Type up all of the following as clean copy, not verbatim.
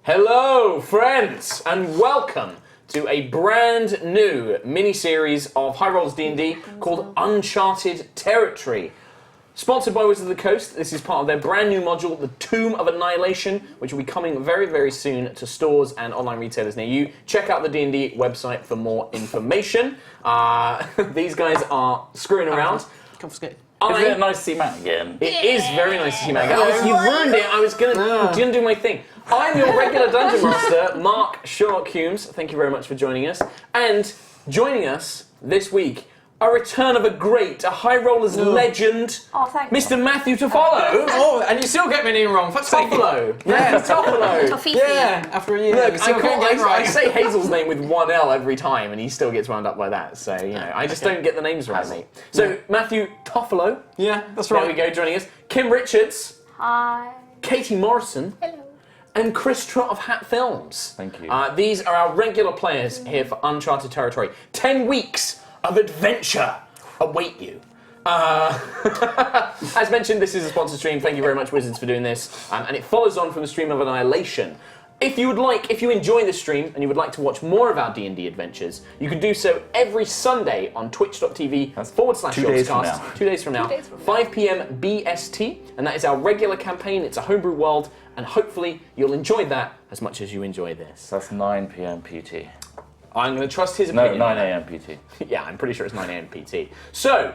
Hello, friends, and welcome to a brand new mini-series of High Rollers D&D called Uncharted Territory. Sponsored by Wizards of the Coast, this is part of their brand new module, the Tomb of Annihilation, which will be coming very, very soon to stores and online retailers near you. Check out the D&D website for more information. These guys are screwing around. Confiscate. Is it nice to see Matt again? It is very nice to see Matt again. You've ruined it. I was gonna do my thing. I'm your regular Dungeon Master, Mark Sherlock Humes. Thank you very much for joining us. And joining us this week, a return of a High Rollers legend, Mr. Matthew Toffolo. Oh, and you still get my name wrong. Toffolo. Yeah, Toffolo. Toffeefi. Yeah, after a year. Look, I say Hazel's name with one L every time, and he still gets wound up by that. So, you know, I just don't get the names right, mate. So, Matthew Toffolo. Yeah, that's right. There we go, joining us. Kim Richards. Hi. Katie Morrison. Hello. And Chris Trott of Hat Films. Thank you. These are our regular players here for Uncharted Territory. 10 weeks of adventure await you. As mentioned, this is a sponsored stream. Thank you very much, Wizards, for doing this. And it follows on from the stream of Annihilation. If you enjoy this stream and you would like to watch more of our D&D adventures, you can do so every Sunday on twitch.tv/Yorkscast. 2 days from now. 5 p.m. BST. And that is our regular campaign. It's a homebrew world. And hopefully you'll enjoy that as much as you enjoy this. That's 9 p.m. PT. I'm going to trust his opinion. No, 9 a.m. PT. Yeah, I'm pretty sure it's 9 a.m. PT. So,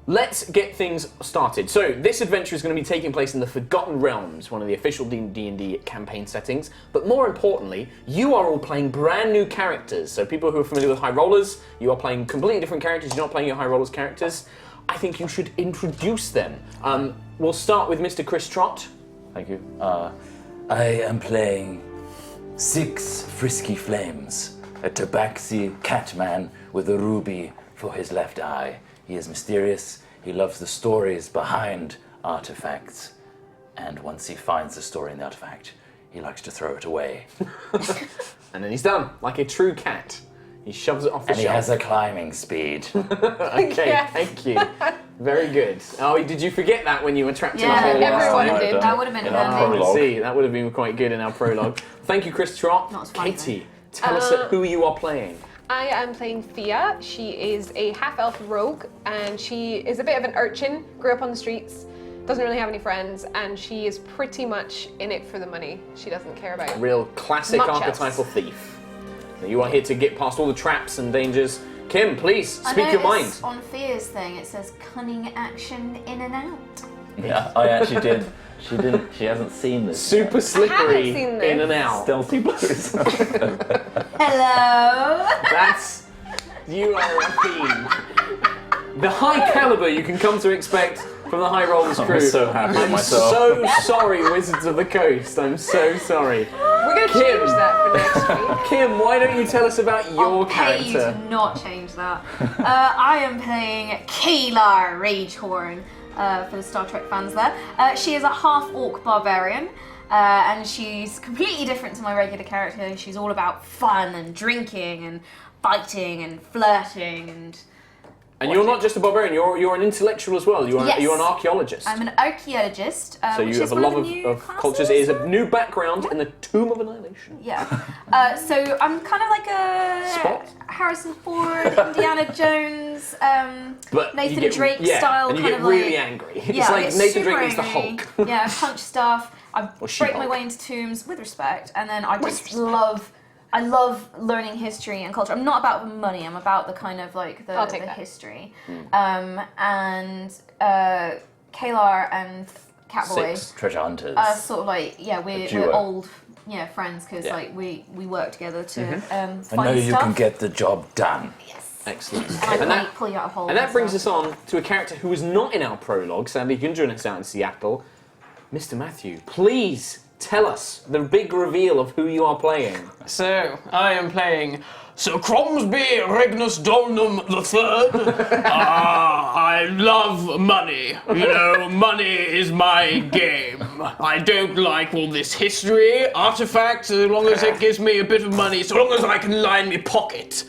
let's get things started. So, this adventure is going to be taking place in the Forgotten Realms, one of the official D&D campaign settings. But more importantly, you are all playing brand new characters. So, people who are familiar with High Rollers, you are playing completely different characters. You're not playing your High Rollers characters. I think you should introduce them. We'll start with Mr. Chris Trott. Thank you. I am playing 6 Frisky Flames, a tabaxi catman with a ruby for his left eye. He is mysterious, he loves the stories behind artifacts, and once he finds the story in the artifact, he likes to throw it away. And then he's done, like a true cat. He shoves it off the And shelf. he has a climbing speed. Okay, thank you. Very good. Oh, did you forget that when you were trapped in a Yeah, hole? everyone last did. time? That would have been In our handy. prologue. Let's see, that would have been quite good in our prologue. Thank you, Chris Trott. Not as funny, Katie, tell us who you are playing. I am playing Fia. She is a half-elf rogue, and she is a bit of an urchin, grew up on the streets, doesn't really have any friends, and she is pretty much in it for the money. She doesn't care about Real classic Much archetypal else. thief. You are here to get past all the traps and dangers. Kim, please, speak your mind. On Fia's thing, it says cunning action in and out. Yeah, I actually did. She hasn't seen this. Super slippery seen this. in and out. Stealthy blues. Hello. You are a fiend. The high caliber you can come to expect from the High Rollers crew. I'm so happy with I'm myself. so sorry, Wizards of the Coast. I'm so sorry. We're going to Kim. change that for next week. Kim, why don't you tell us about your I'll pay you character? to not change that. I am playing Kalar Ragehorn, for the Star Trek fans there. She is a half-orc barbarian, and she's completely different to my regular character. She's all about fun and drinking and fighting and flirting and... And you're not just a barbarian, you're an intellectual as well. You're Yes. an archaeologist. I'm an archaeologist, So which you is have a one love of the new of classes. cultures. It is a new background in the Tomb of Annihilation. Yeah. So I'm kind of like a Spot? Harrison Ford, Indiana Jones, But Nathan you get, Drake yeah, style and you kind get of really like... angry. Yeah, It's I like get Nathan super Drake is the angry. Hulk. Yeah, I punch stuff. I Or break my She-Hulk. way into tombs with respect, and then I just love learning history and culture. I'm not about the money. I'm about the kind of like the I'll take that. history. And Kalar and Catboy 6 treasure hunters. are sort of like we're duo. old friends because Yeah. like we work together to I find know you stuff. can get the job done. Yes. Excellent. And I pull you out of holes. And that brings us on to a character who was not in our prologue. Sadly, he couldn't join us out in Seattle. Mr. Matthew, please tell us the big reveal of who you are playing. So, I am playing Sir Cromsby Regnus Dolnum III. I love money. You know, money is my game. I don't like all this history, artifacts, as long as it gives me a bit of money, so long as I can line me pocket.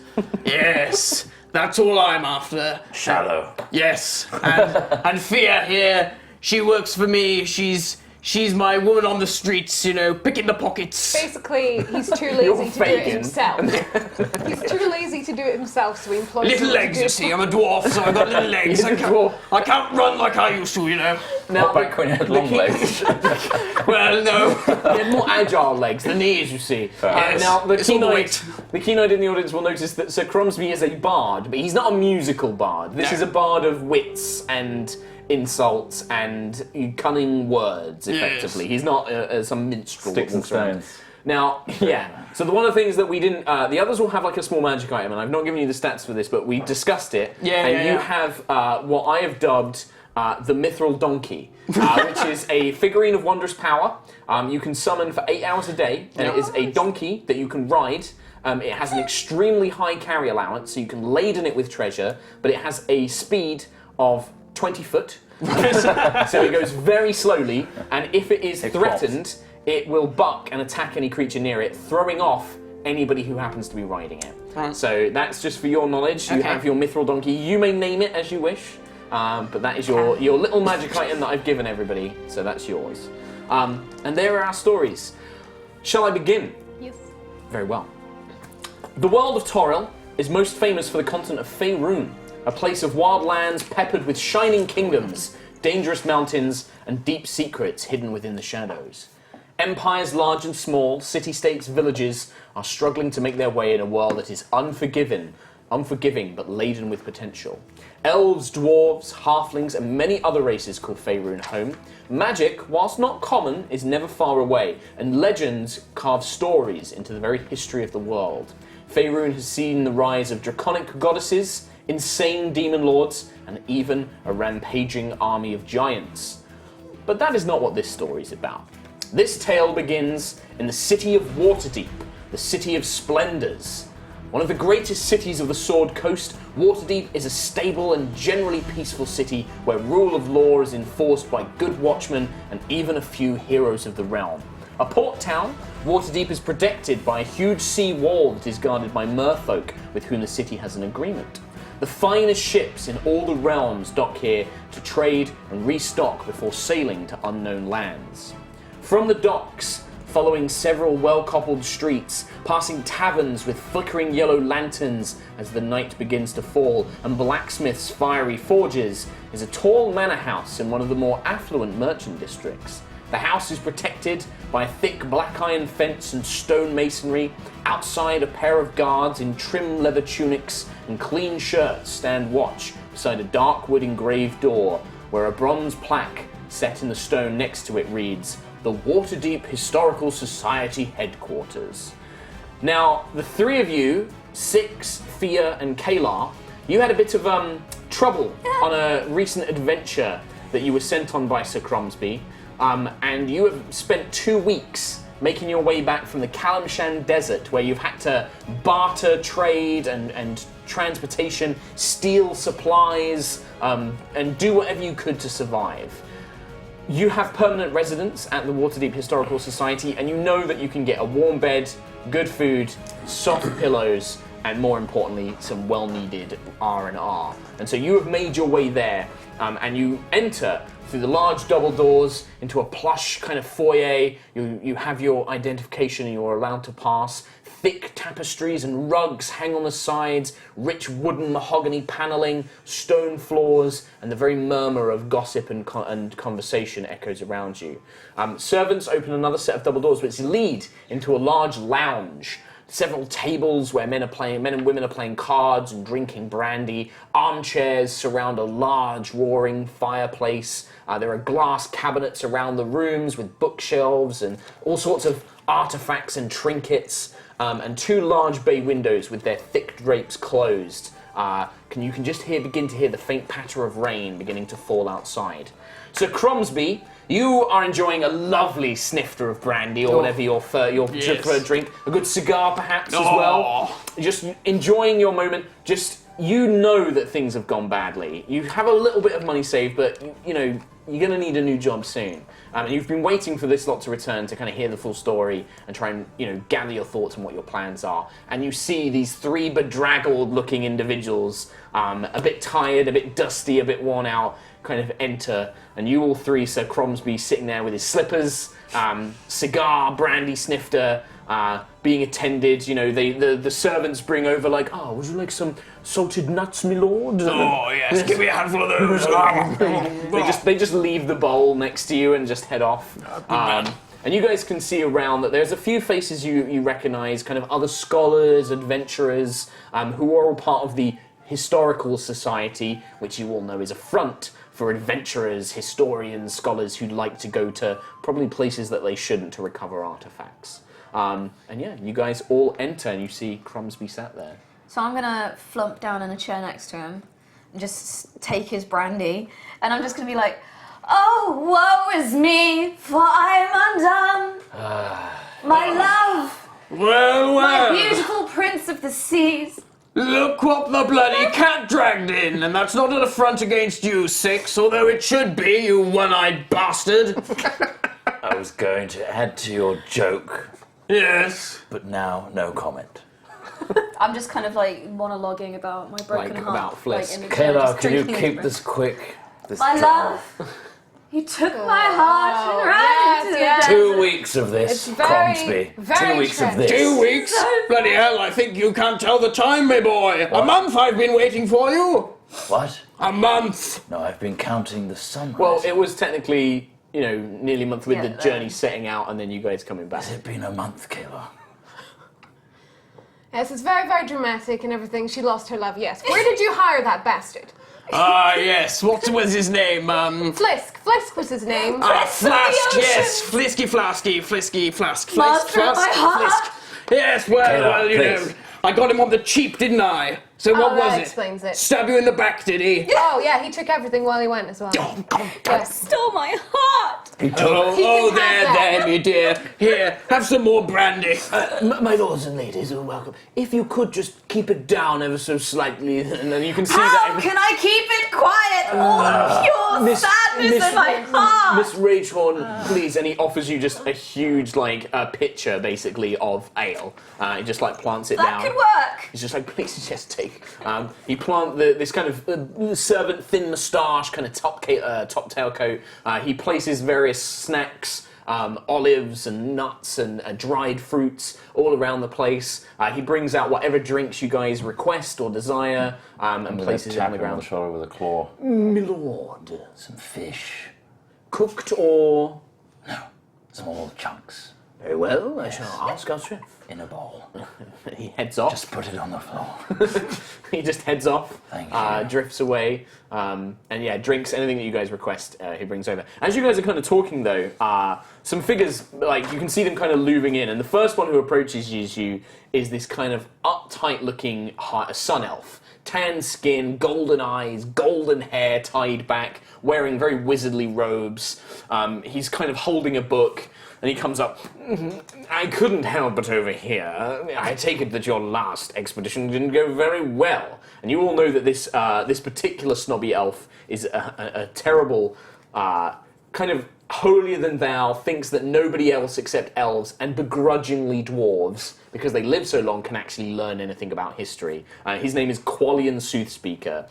Yes, that's all I'm after. Shallow. Yes, and Fia here, she works for me. She's she's my woman on the streets, you know, picking the pockets. Basically, he's too You're lazy to do it Fagin. himself. He's too lazy to do it himself, so he employs Little someone to legs, do you it see. I'm a dwarf, so I've got little legs. He's a dwarf. I can't run like I used to, you know. Now, Back when you had long legs. Well, no. he had more agile legs, the knees, you see. Yes. Now, the It's all the keen-eyed in the audience will notice that Sir Cromsby is a bard, but he's not a musical bard. This No. is a bard of wits and insults and cunning words, effectively. He's not some minstrel. Sticks that and walks around. stones. Now, yeah, so one of the things that we didn't, the others will have like a small magic item, and I've not given you the stats for this, but we discussed it, and you have what I have dubbed the Mithril Donkey, which is a figurine of wondrous power. You can summon for 8 hours a day, and it is a donkey that you can ride. It has an extremely high carry allowance, so you can laden it with treasure, but it has a speed of 20 foot. So it goes very slowly, and if it is threatened, it will buck and attack any creature near it, throwing off anybody who happens to be riding it. Right. So that's just for your knowledge. You Okay. have your Mithril Donkey. You may name it as you wish, but that is your little magic item that I've given everybody, so that's yours. And there are our stories. Shall I begin? Yes. Very well. The world of Toril is most famous for the continent of Faerun, a place of wild lands peppered with shining kingdoms, dangerous mountains, and deep secrets hidden within the shadows. Empires large and small, city-states, villages are struggling to make their way in a world that is unforgiving but laden with potential. Elves, dwarves, halflings, and many other races call Faerun home. Magic, whilst not common, is never far away, and legends carve stories into the very history of the world. Faerun has seen the rise of draconic goddesses, insane demon lords, and even a rampaging army of giants. But that is not what this story is about. This tale begins in the city of Waterdeep, the city of splendors. One of the greatest cities of the Sword Coast, Waterdeep is a stable and generally peaceful city where rule of law is enforced by good watchmen and even a few heroes of the realm. A port town, Waterdeep is protected by a huge sea wall that is guarded by merfolk with whom the city has an agreement. The finest ships in all the realms dock here to trade and restock before sailing to unknown lands. From the docks, following several well-cobbled streets, passing taverns with flickering yellow lanterns as the night begins to fall, and blacksmiths' fiery forges, is a tall manor house in one of the more affluent merchant districts. The house is protected by a thick black iron fence and stone masonry. Outside, a pair of guards in trim leather tunics and clean shirts stand watch beside a dark wood engraved door, where a bronze plaque set in the stone next to it reads, "The Waterdeep Historical Society Headquarters." Now, the three of you, Six, Fia, and Kalar, you had a bit of trouble on a recent adventure that you were sent on by Sir Cromsby, and you have spent 2 weeks making your way back from the Kalimshan Desert, where you've had to barter, trade, and transportation, steal supplies, and do whatever you could to survive. You have permanent residence at the Waterdeep Historical Society, and you know that you can get a warm bed, good food, soft pillows, and more importantly, some well-needed R&R. And so you have made your way there, and you enter through the large double doors into a plush kind of foyer. You have your identification and you're allowed to pass. Thick tapestries and rugs hang on the sides, rich wooden mahogany paneling, stone floors, and the very murmur of gossip and conversation echoes around you. Servants open another set of double doors which lead into a large lounge. Several tables where men and women are playing cards and drinking brandy. Armchairs surround a large roaring fireplace. There are glass cabinets around the rooms with bookshelves and all sorts of artifacts and trinkets. And 2 large bay windows with their thick drapes closed. You can just begin to hear the faint patter of rain beginning to fall outside. So Cromsby, you are enjoying a lovely snifter of brandy or whatever your preferred drink. A good cigar perhaps as well. Just enjoying your moment, just you know that things have gone badly. You have a little bit of money saved, but you know you're going to need a new job soon. And you've been waiting for this lot to return to kind of hear the full story and try and gather your thoughts on what your plans are. And you see these 3 bedraggled-looking individuals, a bit tired, a bit dusty, a bit worn out, kind of enter. And you all 3, Sir Cromsby, sitting there with his slippers, cigar, brandy snifter. Being attended, the servants bring over like, would you like some salted nuts, my lord? Oh yes, give me a handful of those. They just leave the bowl next to you and just head off. And you guys can see around that there's a few faces you recognise, kind of other scholars, adventurers, who are all part of the Historical Society, which you all know is a front for adventurers, historians, scholars who'd like to go to probably places that they shouldn't to recover artifacts. And yeah, you guys all enter and you see Cromsby sat there. So I'm gonna flump down in a chair next to him and just take his brandy, and I'm just gonna be like, "Oh, woe is me, for I am undone. My love, Well, my beautiful prince of the seas." Look what the bloody cat dragged in, and that's not an affront against you, Six, although it should be, you one-eyed bastard. I was going to add to your joke, Yes. but now no comment. I'm just kind of like monologuing about my broken Like, heart. about Flisk. in the chair, Kayla, just can you drinking keep his this quick? This My drama? love, you took my heart and ran into the yes. desert. 2 weeks of this, It's very, Cromsby. very 2 weeks of trendy. this. 2 weeks? Bloody hell, I think you can't tell the time, my boy. A month I've been waiting for you. What? A month. No, I've been counting the sunrise. Well, it was technically, nearly a month with Yeah, the journey setting out and then you guys coming back. Has it been a month, Kayla? Yes, it's very, very dramatic and everything. She lost her love, yes. Where did you hire that bastard? Ah, yes. What was his name? Flisk. Flisk was his name. Flask, yes. Flisky, Flasky, Flisky, Flask. Master of my heart. Flisk. Yes, well, Kayla, you please. know, I got him on the cheap, didn't I? So what was that it? explains it. Stab you in the back, did he? Oh, yeah, he took everything while he went as well. Oh, God. Yes. Stole my heart. He Oh, can there, have that. there, me dear. Here, have some more brandy. My lords and ladies, welcome. If you could just keep it down ever so slightly, and then you can see How that. can I keep it quiet? All the pure sadness in my heart. Miss Ragehorn, please. And he offers you just a huge, pitcher, basically, of ale. He just, plants it That down. could work. He's just like, please, just take. He plant this kind of servant, thin moustache, kind of top tail coat. He places various snacks, olives and nuts and dried fruits all around the place. He brings out whatever drinks you guys request or desire and places it on the ground. shoulder with a claw. Milord, Some fish. cooked or... Small chunks. Very well, I shall ask our chef. In a bowl. He heads off. Just put it on the floor. He just heads off, Thank you. drifts away, and drinks anything that you guys request. He brings over. As you guys are kind of talking, though, some figures you can see them kind of looming in, and the first one who approaches you is this kind of uptight-looking sun elf, tan skin, golden eyes, golden hair tied back, wearing very wizardly robes. He's kind of holding a book. And he comes up, I couldn't help but overhear. I take it that your last expedition didn't go very well. And you all know that this particular snobby elf is a terrible, kind of holier-than-thou, thinks that nobody else except elves and begrudgingly dwarves, because they live so long, can actually learn anything about history. His name is Qualian Soothspeaker.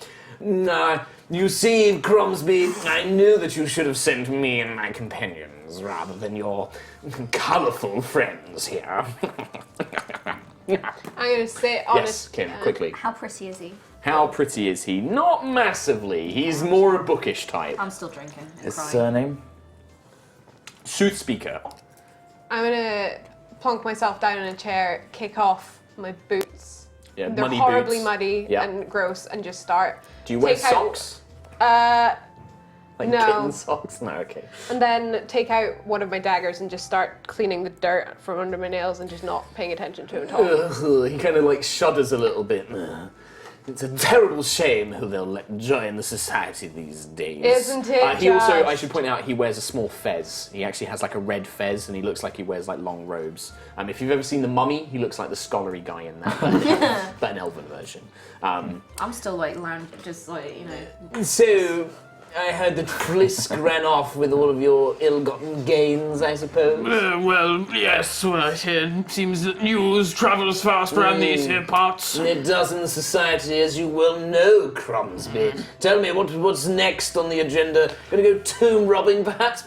You see, Cromsby, I knew that you should have sent me and my companions rather than your colourful friends here. I'm going to sit on Yes, Kim, quickly. How pretty is he? How pretty is he? Not massively. He's more a bookish type. I'm still drinking. and His crying. surname? Soothspeaker. I'm going to plonk myself down in a chair, kick off my boots. Yeah, They're muddy horribly boots. muddy Yeah. and gross, and just start. Do you wear take out- socks? No. Kitten socks? No, okay. And then take out one of my daggers and just start cleaning the dirt from under my nails and just not paying attention to it at all. He kind of shudders a little bit. It's a terrible shame who they'll let join the society these days. Isn't it He also, just? I should point out, he wears a small fez. He actually has like a red fez, and he looks like he wears like long robes. If you've ever seen The Mummy, he looks like the scholarly guy in that, but an elven version. I'm still like just like, you know. So, I heard that Frisk ran off with all of your ill-gotten gains, I suppose. Well, yes, well, it seems that news travels fast around these here parts. It does in society, as you well know, Cromsby. Tell me, what's next on the agenda? Gonna go tomb robbing, perhaps?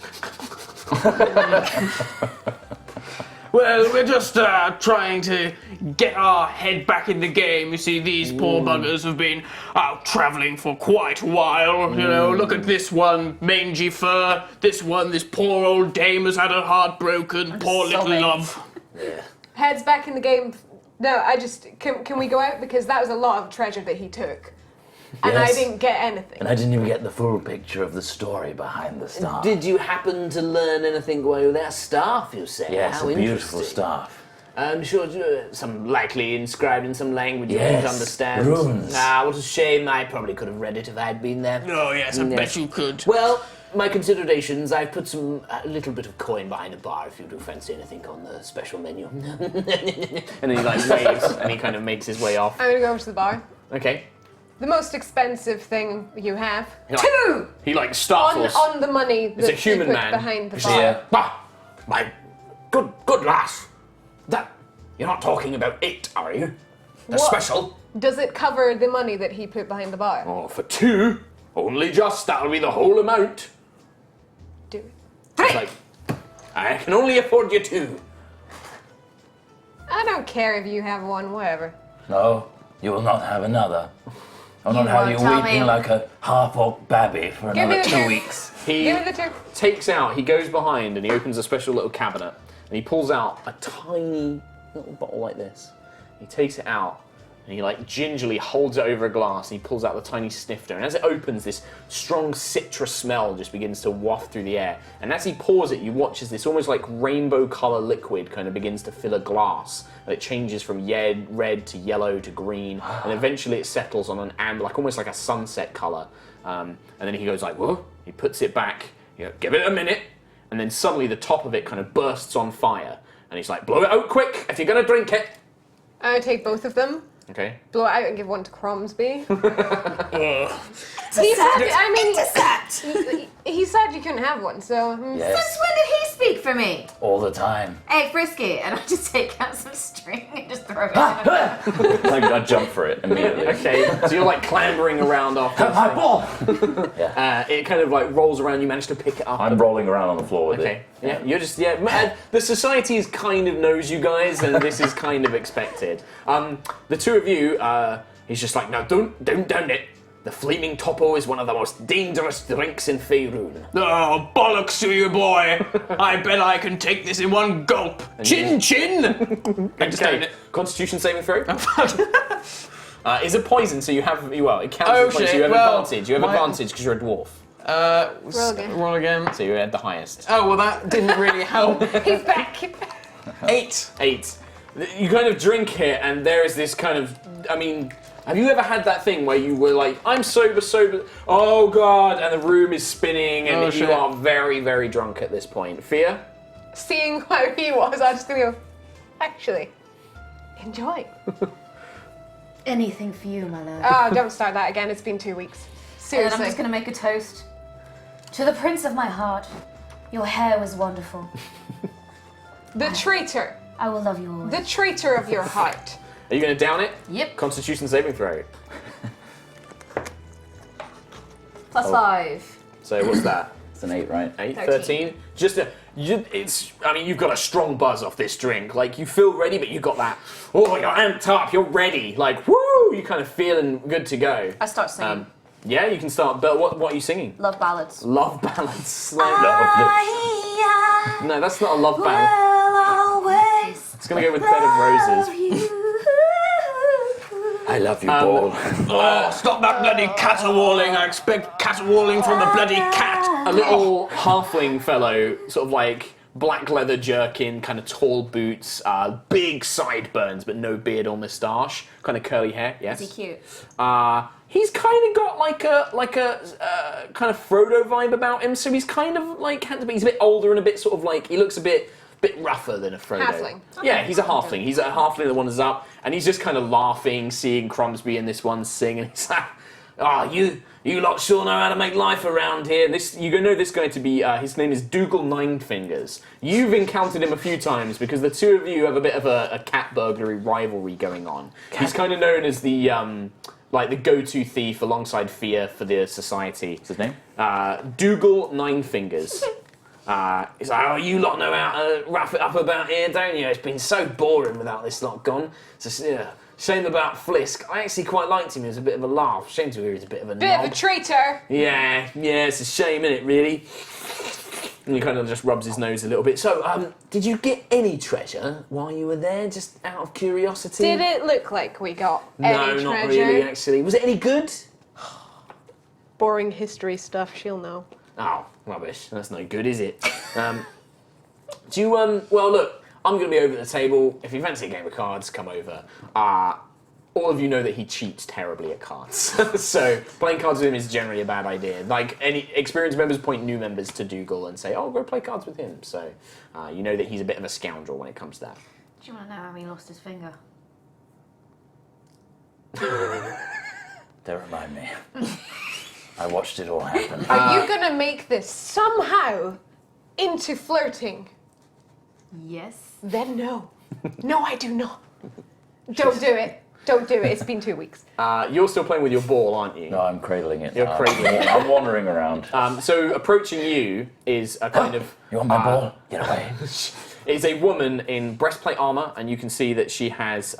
Well, we're just trying to get our head back in the game. You see, these poor buggers have been out travelling for quite a while. You know, look at this one, mangy fur. This poor old dame has had her heart broken. Poor little sobbing. love. Heads back in the game. No, can we go out? Because that was a lot of treasure that he took. And I Yes. didn't get anything. And I didn't even get the full picture of the story behind the staff. Did you happen to learn anything while you were there? Staff, you say? Yes, How a beautiful interesting. staff. I'm sure some likely inscribed in some language you Yes, don't understand. runes. What a shame. I probably could have read it if I had been there. Oh, yes, I bet you could. Well, my considerations, I've put a little bit of coin behind the bar if you do fancy anything on the special menu. And then he like waves and he kind of makes his way off. I'm gonna go over to the bar. Okay. The most expensive thing you have. He, like, Two! He like startles. On the money It's a that he human put man. behind the Who's bar. Yeah. Bah! My good lass. That you're not talking about it, are you? The What? special. Does it cover the money that he put behind the bar? Oh, for two, only just. That'll be the whole amount. Do it. It's like, I can only afford you two. I don't care if you have one, whatever. No, you will not have another. I will not You have won't you tell weeping me. like a half-orc babby for Give me another the 2 two. weeks. He Give me the two. takes out. He goes behind and he opens a special little cabinet and he pulls out a tiny little bottle like this. He takes it out and he like gingerly holds it over a glass and he pulls out the tiny snifter, and as it opens, this strong citrus smell just begins to waft through the air, and as he pours it, you watch as this almost like rainbow color liquid kind of begins to fill a glass, and it changes from red to yellow to green, and eventually it settles on an amber, like almost like a sunset color, and then he goes like, whoa, he puts it back, you know, give it a minute, and then suddenly the top of it kind of bursts on fire, and he's like, blow it out quick if you're gonna drink it. I would take both of them, Okay. blow it out, and give one to Cromsby. He said you couldn't have one, so. Yes, Since when did he speak for me? all the time. Hey, Frisky, and I just take out some string and just throw it in. Like, I jump for it immediately. Okay, so you're like clambering around after Have my ball! it kind of like rolls around, you manage to pick it up. I'm rolling around on the floor with Okay, it. yeah, you're just, the society is kind of knows you guys, and this is kind of expected. The two of you, he's just like, no, don't down it. The Flaming Topo is one of the most dangerous drinks in Faerun. Oh, bollocks to you, boy. I bet I can take this in one gulp. Chin, chin! I just down Okay, it. Constitution saving throw. Is it poison, so you have, well, it counts Oh, as poison, so shit, you have well, advantage. You have my- advantage because you're a dwarf. Roll again. Roll again. So you had the highest. Oh, well, that didn't really help. He's back. 8. 8. You kind of drink it, and there is this kind of, I mean, have you ever had that thing where you were like, I'm sober, oh god, and the room is spinning, and Oh, you shit. are very, very drunk at this point. Fear? Seeing how he was, I just gonna go, actually, enjoy. Anything for you, my love. Oh, don't start that again. It's been 2 weeks. And I'm Seriously. just gonna make a toast. To the prince of my heart, your hair was wonderful. The traitor. I will love you always. The traitor of your heart. Are you going to down it? Yep. Constitution saving throw. +5. So what's that? It's an 8, right? 8, 13. 13? You've got a strong buzz off this drink. Like, you feel ready, but you got that, oh, you're amped up, you're ready. Like, woo, you're kind of feeling good to go. I start singing. Yeah, you can start, but what are you singing? Love ballads. Love ballads. I No, that's not a love will ballad. always It's gonna go with Bed of Roses. you. I love you, ball. Oh, stop that bloody caterwauling. I expect caterwauling from the bloody cat. A little halfling fellow sort of like black leather jerkin, kind of tall boots, big sideburns, but no beard or moustache, kind of curly hair. Yes. Is he cute? He's kind of got like a kind of Frodo vibe about him. So he's kind of like he's a bit older and a bit sort of like he looks a bit rougher than a Frodo. Halfling. Yeah, he's a halfling. He's a halfling that wanders up, and he's just kind of laughing, seeing Cromsby and this one sing, and he's like, you lot sure know how to make life around here. You know this guy to be, his name is Dougal Ninefingers. You've encountered him a few times because the two of you have a bit of a cat burglary rivalry going on. He's kind of known as the go-to thief alongside Fia for the society. What's his name? Dougal Ninefingers. He's like, you lot know how to rough it up about here, don't you? It's been so boring without this lot gone. Shame about Flisk. I actually quite liked him. He was a bit of a laugh. Shame to hear he's a bit of a Bit knob. of a traitor. Yeah, it's a shame, isn't it, really? And he kind of just rubs his nose a little bit. So, did you get any treasure while you were there, just out of curiosity? Did it look like we got No, any not treasure? really, actually. Was it any good? Boring history stuff, she'll know. Oh, rubbish. That's no good, is it? Do you, well, look, I'm going to be over at the table. If you fancy a game of cards, come over. All of you know that he cheats terribly at cards. So playing cards with him is generally a bad idea. Like, any experienced members point new members to Dougal and say, go play cards with him. So you know that he's a bit of a scoundrel when it comes to that. Do you want to know how he lost his finger? Don't remind me. I watched it all happen. Are you gonna make this somehow into flirting? Yes. Then no. No, I do not. Don't do it. Don't do it. It's been 2 weeks. You're still playing with your ball, aren't you? No, I'm cradling it. You're cradling it. I'm wandering around. So approaching you is a kind of... You want my ball? Get away. Is a woman in breastplate armor, and you can see that she has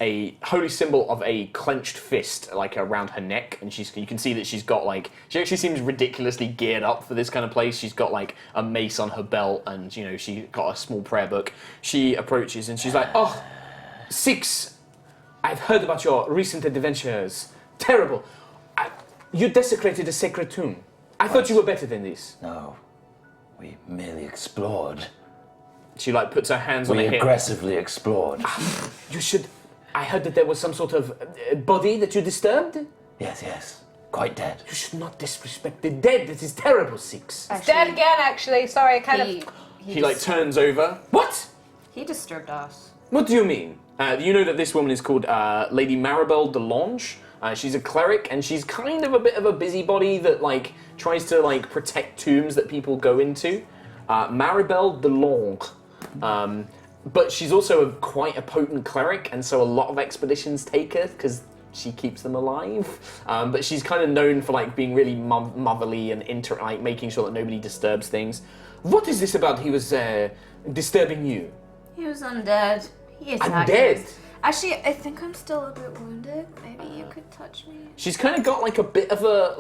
a holy symbol of a clenched fist, like around her neck, and you can see that she's got she actually seems ridiculously geared up for this kind of place. She's got like a mace on her belt, and she got a small prayer book. She approaches and she's like, "Oh, Six, I've heard about your recent adventures. Terrible. You desecrated a sacred tomb. I thought you were better than this." No, we merely explored. She puts her hands on her We hip. aggressively explored. You should... I heard that there was some sort of body that you disturbed. Yes. Quite dead. You should not disrespect the dead. That is terrible, Six. It's dead again, actually. Sorry, I kind of... He turns over. What? He disturbed us. What do you mean? You know that this woman is called Lady Maribel DeLonge. She's a cleric, and she's kind of a bit of a busybody that tries to protect tombs that people go into. Maribel DeLonge. But she's also quite a potent cleric, and so a lot of expeditions take her because she keeps them alive. But she's kind of known for being really motherly and making sure that nobody disturbs things. What is this about? He was disturbing you. He was undead. He attacked Undead? us. Actually, I think I'm still a bit wounded. Maybe you could touch me. She's kind of got a bit of a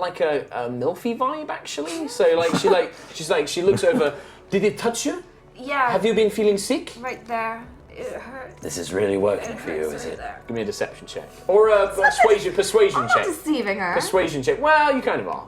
milfy vibe actually. So she looks over. Did it touch you? Yeah. Have you been feeling sick? Right there. It hurts. This is really working It for you, hurts is right it? there. Give me a deception check or a persuasion I'm check. not deceiving her. Persuasion check. Well, you kind of are.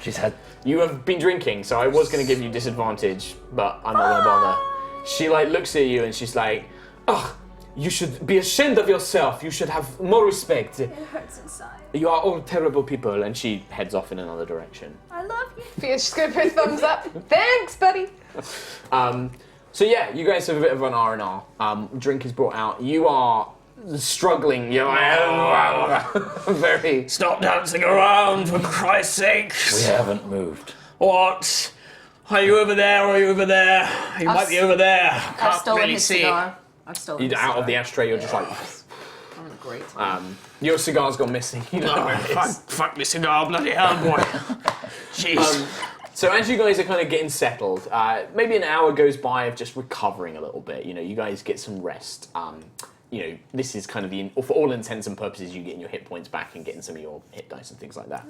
She's had... You have been drinking, so I was going to give you disadvantage, but I'm not going to bother. She looks at you and she's like, "Ugh, you should be ashamed of yourself. You should have more respect. It hurts inside. You are all terrible people." And she heads off in another direction. I love you. Fia's just gonna put thumbs up. Thanks, buddy. So yeah, you guys have a bit of an R&R. Drink is brought out. You are struggling. You're very... Stop dancing around, for Christ's sake. We haven't moved. What? Are you over there or are you over there? You might be over there. I've Can't stolen really his see. cigar. I've stolen his Out of the cigar. ashtray, you're just I'm a great time. your cigar's gone missing. You don't know where it is. Fuck me cigar, bloody hell, boy. Jeez. So as you guys are kind of getting settled, maybe an hour goes by of just recovering a little bit. You guys get some rest. This is kind of for all intents and purposes, you getting your hit points back and getting some of your hit dice and things like that.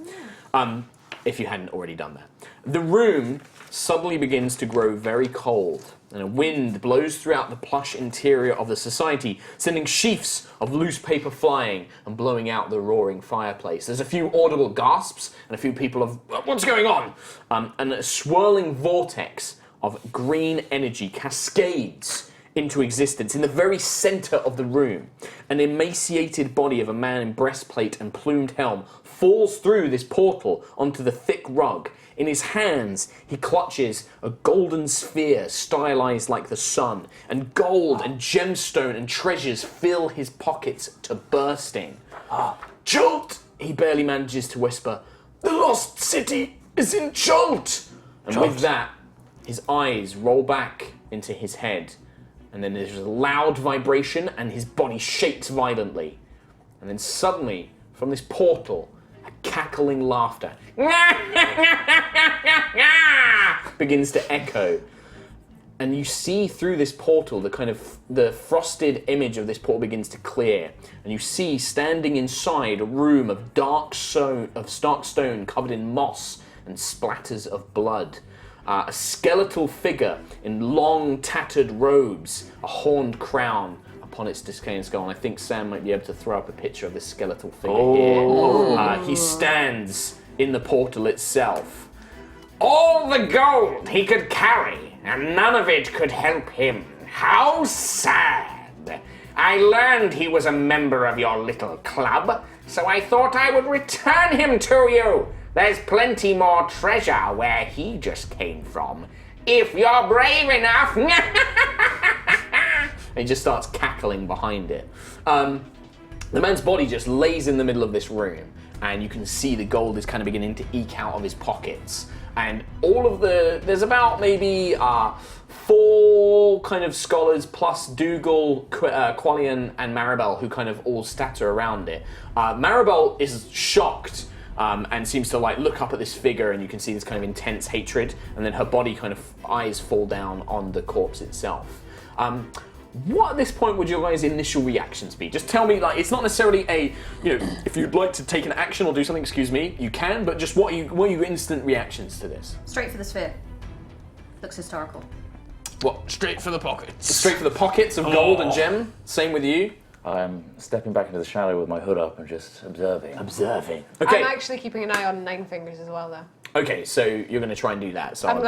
if you hadn't already done that. The room suddenly begins to grow very cold, and a wind blows throughout the plush interior of the society, sending sheafs of loose paper flying and blowing out the roaring fireplace. There's a few audible gasps and a few people of, what's going on? And a swirling vortex of green energy cascades into existence in the very center of the room. An emaciated body of a man in breastplate and plumed helm falls through this portal onto the thick rug. In his hands, he clutches a golden sphere stylized like the sun, and gold and gemstone and treasures fill his pockets to bursting. Jolt! He barely manages to whisper, the lost city is in Jolt! And with that, his eyes roll back into his head, and then there's a loud vibration and his body shakes violently. And then suddenly, from this portal, cackling laughter begins to echo, and you see through this portal the frosted image of this portal begins to clear, and you see standing inside a room of dark stone covered in moss and splatters of blood, a skeletal figure in long tattered robes, a horned crown upon its decaying skull, and I think Sam might be able to throw up a picture of this skeletal figure here. He stands in the portal itself. All the gold he could carry, and none of it could help him. How sad. I learned he was a member of your little club, so I thought I would return him to you. There's plenty more treasure where he just came from, if you're brave enough. And he just starts cackling behind it. The man's body just lays in the middle of this room, and you can see the gold is kind of beginning to eke out of his pockets. And there's about maybe 4 kind of scholars plus Dougal, Qualian, and Maribel who kind of all statter around it. Maribel is shocked and seems to look up at this figure, and you can see this kind of intense hatred, and then her body kind of eyes fall down on the corpse itself. What at this point would your guys' initial reactions be? Just tell me, it's not necessarily if you'd like to take an action or do something, excuse me, you can, but just what are your instant reactions to this? Straight for the sphere. Looks historical. What? Straight for the pockets. Straight for the pockets of gold and gem? Same with you? I'm stepping back into the shadow with my hood up and just observing. Okay. I'm actually keeping an eye on Nine Fingers as well, though. Okay, so you're going to try and do that. So I'm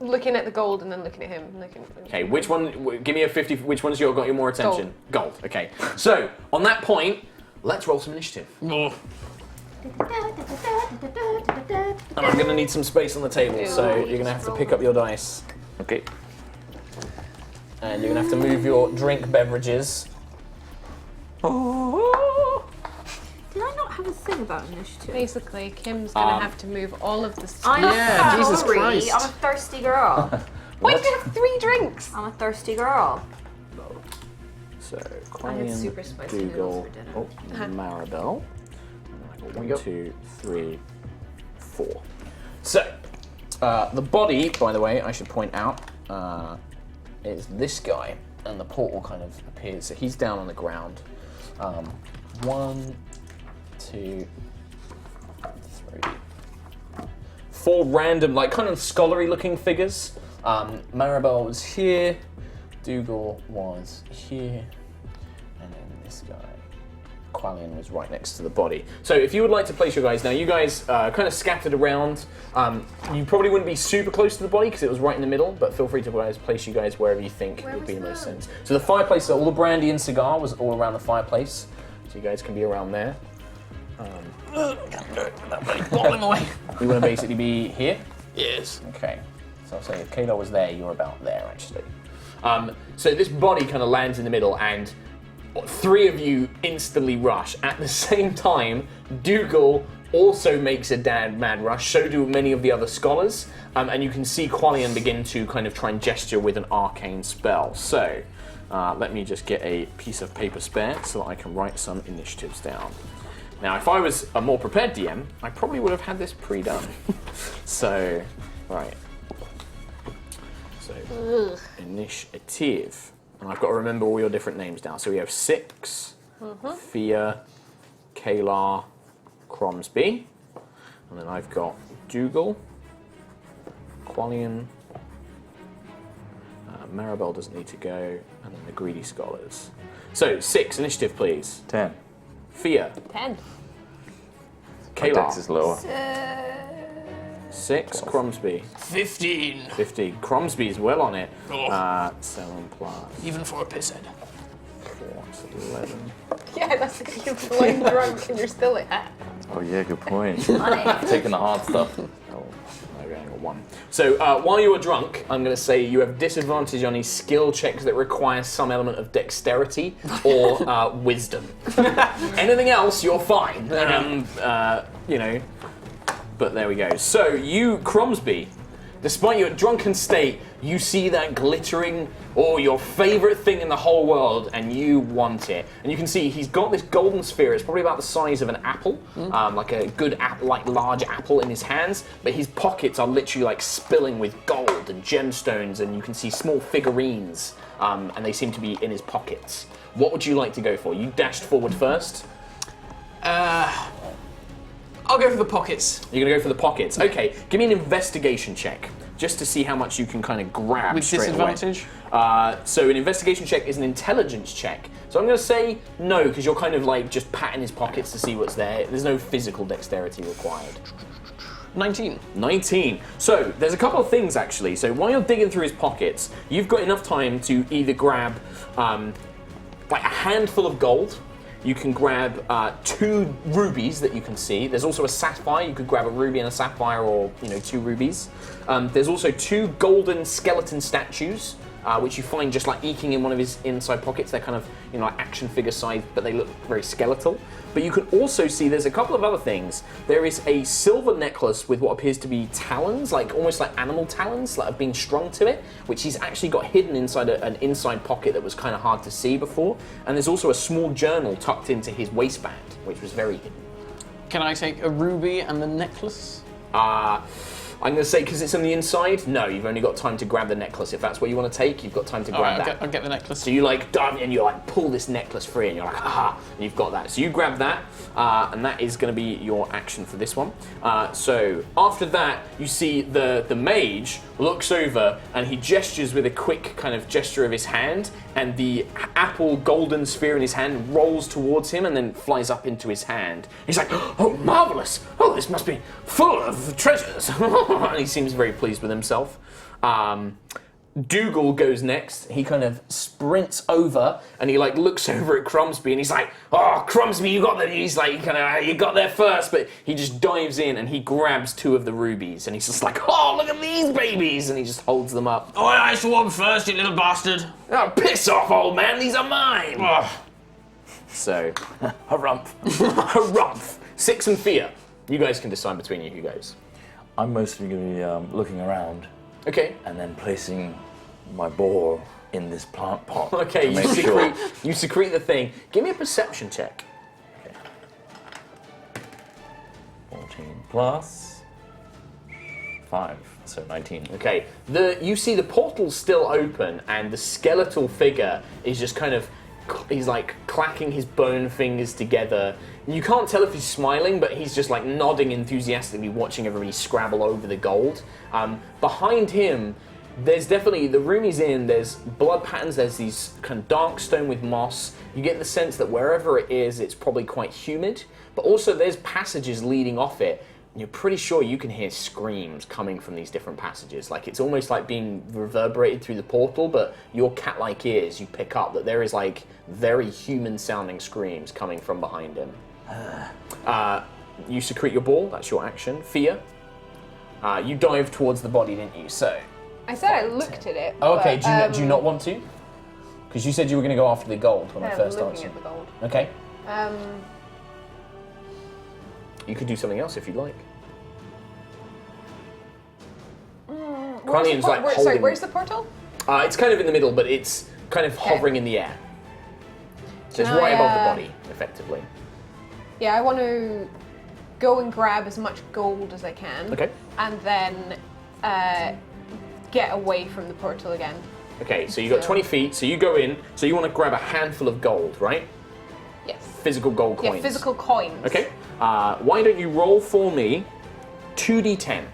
looking at the gold and then looking at him. Okay, which one? Give me a 50. Which one's got your more attention? Gold. Okay. So on that point, let's roll some initiative. Oh. And I'm going to need some space on the table, so you're going to have to pick up your dice. Okay. And you're going to have to move your drink beverages. Did I not have a thing about initiative? Basically, Kim's gonna have to move all of the I'm Yeah, Jesus hungry. Christ. I'm a thirsty girl. Why do you have 3 drinks? I'm a thirsty girl. So I had Qualian, super spicy noodles Dougal, for dinner. Maribel. And I got 1, 2, 3, 4. So the body, by the way, I should point out, is this guy, and the portal kind of appears. So he's down on the ground. 1, 2, 3, 4 random, kind of scholarly-looking figures. Maribel was here, Dougal was here, and then this guy, Qualian, was right next to the body. So if you would like to place your guys, now you guys kind of scattered around. You probably wouldn't be super close to the body because it was right in the middle, but feel free to place you guys wherever you think would be the most sense. So the fireplace, all the brandy and cigar was all around the fireplace, so you guys can be around there. Bottling away. You want to basically be here? Yes. Okay. So I'll say if Kayla was there, you're about there, actually. So this body kind of lands in the middle, and 3 of you instantly rush. At the same time, Dougal also makes a mad rush, so do many of the other scholars, and you can see Qualian begin to kind of try and gesture with an arcane spell. So let me just get a piece of paper spare so that I can write some initiatives down. Now, if I was a more prepared DM, I probably would have had this pre-done. So, right. So, initiative. And I've got to remember all your different names down. So we have 6, Fia, Kayla, Cromsby. And then I've got Dougal, Qualian, Maribel doesn't need to go, and then the Greedy Scholars. So, 6 initiative, please. 10. Fia, 10. My dex is Kayla, lower. 6, Cromsby, 15. 50. Cromsby's well on it. Oh. 7 plus Even for a pisshead. 4, so 11. Yeah, that's it. You're flying drunk and you're still like, ah. Oh yeah, good point. Money. Taking the hard stuff. Oh, no, we only got 1. So, while you are drunk, I'm going to say you have disadvantage on any skill checks that require some element of dexterity or wisdom. Anything else, you're fine. You know, but there we go. So, you, Cromsby, despite your drunken state, you see that glittering, or your favorite thing in the whole world, and you want it. And you can see he's got this golden sphere. It's probably about the size of an apple, like a good, like large apple in his hands. But his pockets are literally like spilling with gold and gemstones, and you can see small figurines, and they seem to be in his pockets. What would you like to go for? You dashed forward first. I'll go for the pockets. You're gonna go for the pockets. Okay, give me an investigation check, just to see how much you can kind of grab With straight disadvantage? away. So an investigation check is an intelligence check. So I'm gonna say no, because you're kind of like just patting his pockets to see what's there. There's no physical dexterity required. 19. 19. So there's a couple of things actually. So while you're digging through his pockets, you've got enough time to either grab like a handful of gold. You can grab 2 rubies that you can see. There's also a sapphire. You could grab a ruby and a sapphire, or 2 rubies. There's also 2 golden skeleton statues, which you find just like eking in one of his inside pockets. They're kind of like action figure size, but they look very skeletal. But you can also see there's a couple of other things. There is a silver necklace with what appears to be talons, like almost like animal talons that have been strung to it, which he's actually got hidden inside an inside pocket that was kind of hard to see before. And there's also a small journal tucked into his waistband, which was very hidden. Can I take a ruby and the necklace? I'm going to say, because it's on the inside, no, you've only got time to grab the necklace. If that's what you want to take, you've got time to grab that. I'll get the necklace. So you like dive in and you like pull this necklace free and you're like, aha, and you've got that. So you grab that, and that is going to be your action for this one. So after that, you see the mage looks over and he gestures with a quick kind of gesture of his hand, and the apple golden sphere in his hand rolls towards him and then flies up into his hand. He's like, oh, marvelous! Oh, this must be full of treasures. And he seems very pleased with himself. Dougal goes next. He kind of sprints over and he like looks over at Cromsby and he's like, "Oh, Cromsby, you got there." He's like, "You got there first." But he just dives in and he grabs 2 of the rubies and he's just like, "Oh, look at these babies!" And he just holds them up. Oh, I swore first, you little bastard. "Oh, piss off, old man! These are mine." Oh. So, harumph, harumph. 6 and Fia. You guys can decide between you who goes. I'm mostly going to be looking around Okay. and then placing my ball in this plant pot. Okay, to make sure. you secrete the thing. Give me a perception check. 14 plus 5, so 19. Okay, you see the portal's still open and the skeletal figure is just kind of, he's like clacking his bone fingers together. You can't tell if he's smiling, but he's just like nodding enthusiastically, watching everybody scrabble over the gold. Behind him, there's definitely, the room he's in, there's blood patterns, there's these kind of dark stone with moss. You get the sense that wherever it is, it's probably quite humid, but also there's passages leading off it. And you're pretty sure you can hear screams coming from these different passages. Like it's almost like being reverberated through the portal, but your cat-like ears, you pick up that there is like very human-sounding screams coming from behind him. You secrete your ball, that's your action. Fia, you dive towards the body, didn't you? So. I said I looked at it. Oh, okay, but, do you not want to? Because you said you were going to go after the gold when I first looking answered. at the gold. Okay. You could do something else if you'd like. Where's like holding. Where's the portal? It's kind of in the middle, but it's kind of hovering in the air. So it's right above the body, effectively. Yeah, I want to go and grab as much gold as I can. Okay. And then get away from the portal again. Okay, so you've got 20 feet, so you go in, so you want to grab a handful of gold, right? Yes. Physical gold coins. Yeah, physical coins. Okay. Why don't you roll for me 2d10.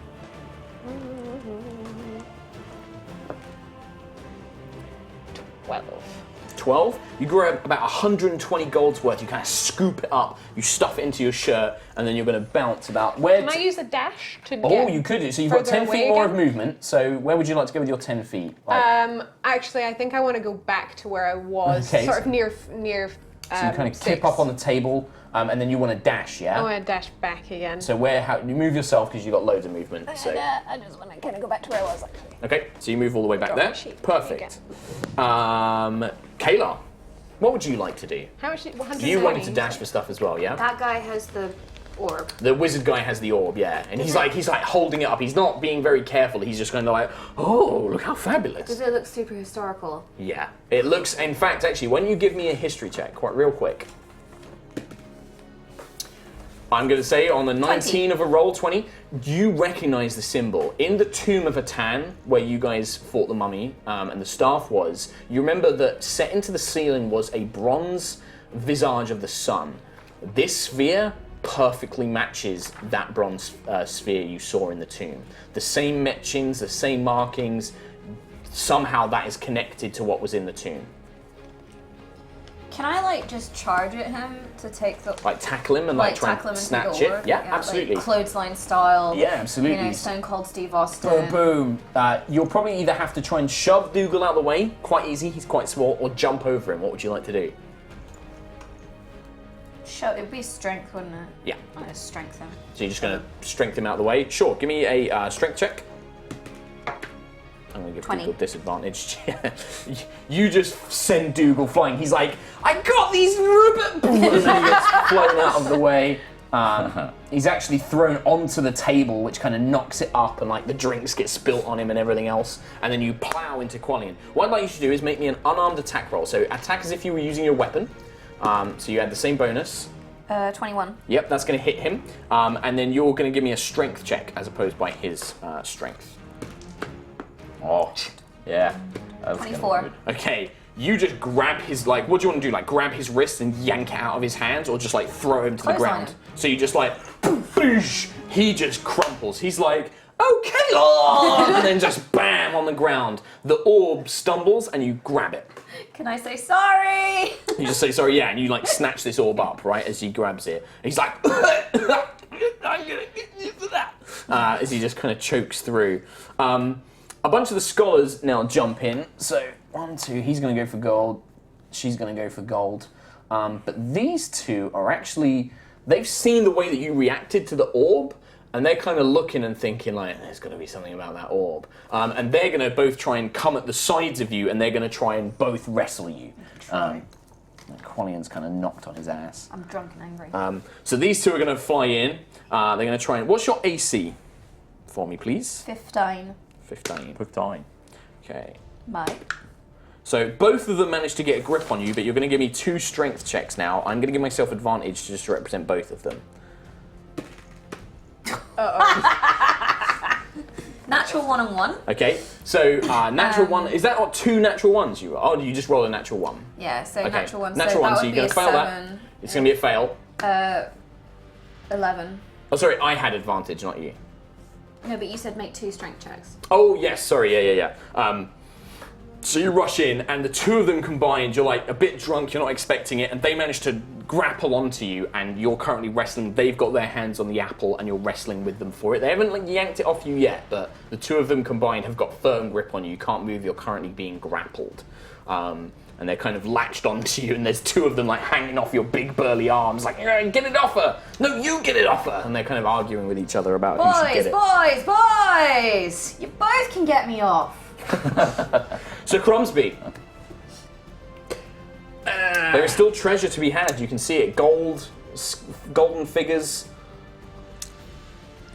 12. You grab about 120 gold's worth. You kind of scoop it up. You stuff it into your shirt, and then you're going to bounce about. Where? Can I use a dash to Oh, get you could. So you've got further 10 feet away more again? of movement. So where would you like to go with your 10 feet? Like, Actually, I think I want to go back to where I was, Okay. sort of near. so you kind of tip up on the table, and then you want to dash, yeah? I want to dash back again. So how you move yourself because you've got loads of movement. So I just want to kind of go back to where I was. okay, so you move all the way back Drop there. my sheet. Perfect. Kayla, what would you like to do? How much? 120. You wanted to dash for stuff as well, yeah? That guy has the orb. The wizard guy has the orb, yeah, and he's like holding it up. He's not being very careful. He's just kind of like, oh, look how fabulous. Does it look super historical? Yeah, it looks. In fact, actually, when you give me a history check, quite real quick, I'm going to say on the 19 of a roll, 20, you recognize the symbol in the tomb of Atan, where you guys fought the mummy, and the staff was. You remember that set into the ceiling was a bronze visage of the sun. This sphere perfectly matches that bronze sphere you saw in the tomb. The same etchings, the same markings. Somehow that is connected to what was in the tomb. Can I like just charge at him to take the Like tackle him and like try tackle him and into snatch the it? orb? Yeah, absolutely. Like clothesline style. Yeah, absolutely. You know, Stone Cold Steve Austin. Boom, boom. You'll probably either have to try and shove Dougal out of the way, quite easy, he's quite small, or jump over him. What would you like to do? It'd be strength, wouldn't it? Yeah. I'm gonna strength him. So you're just going to strength him out of the way? Sure, give me a strength check. I'm going to give 20. Dougal disadvantage. You just send Dougal flying. He's like, I got these Rubik! And then he gets flown out of the way. He's actually thrown onto the table, which kind of knocks it up, and like the drinks get spilt on him and everything else. And then you plow into Qualian. What I'd like you to do is make me an unarmed attack roll. So attack as if you were using your weapon. So you add the same bonus. 21. Yep, that's going to hit him. And then you're going to give me a strength check as opposed by his strength. Oh, yeah. That's gonna be 24. good. Okay, you just grab his, like, what do you want to do? Like, grab his wrist and yank it out of his hands, or just, like, throw him to the Clothesline ground? him. So you just, like, boosh, he just crumples. He's like, okay, and then just bam on the ground. The orb stumbles and you grab it. Can I say sorry? You just say sorry, yeah, and you, like, snatch this orb up, right, as he grabs it. And he's like, I'm gonna get you for that. As he just kind of chokes through. A bunch of the scholars now jump in. So 1, 2, he's going to go for gold. She's going to go for gold. But these two are actually, they've seen the way that you reacted to the orb, and they're kind of looking and thinking like, there's going to be something about that orb. And they're going to both try and come at the sides of you, and they're going to try and both wrestle you. Qualian's kind of knocked on his ass. I'm drunk and angry. So these two are going to fly in. They're going to try and, what's your AC for me, please? 15. 15. 15. Okay. Mike. So both of them managed to get a grip on you, but you're going to give me 2 strength checks now. I'm going to give myself advantage to just represent both of them. Natural 1 and 1. Okay. So natural 1, is that 2 natural 1s you roll? Oh, you just roll a natural 1. Yeah, so Okay. natural 1. Natural so 1, that so would you're going be to a fail 7. that. It's going to be a fail. 11. Oh, sorry, I had advantage, not you. No, but you said make 2 strength checks. Oh, yes, sorry, yeah. So you rush in, and the two of them combined, you're like a bit drunk, you're not expecting it, and they manage to grapple onto you, and you're currently wrestling. They've got their hands on the apple, and you're wrestling with them for it. They haven't like yanked it off you yet, but the two of them combined have got firm grip on you. You can't move, you're currently being grappled. And they're kind of latched onto you, and there's 2 of them like hanging off your big burly arms, like, get it off her! No, you get it off her! And they're kind of arguing with each other about who should get it. Boys! You both can get me off. So Cromsby. There is still treasure to be had. You can see it. Golden figures.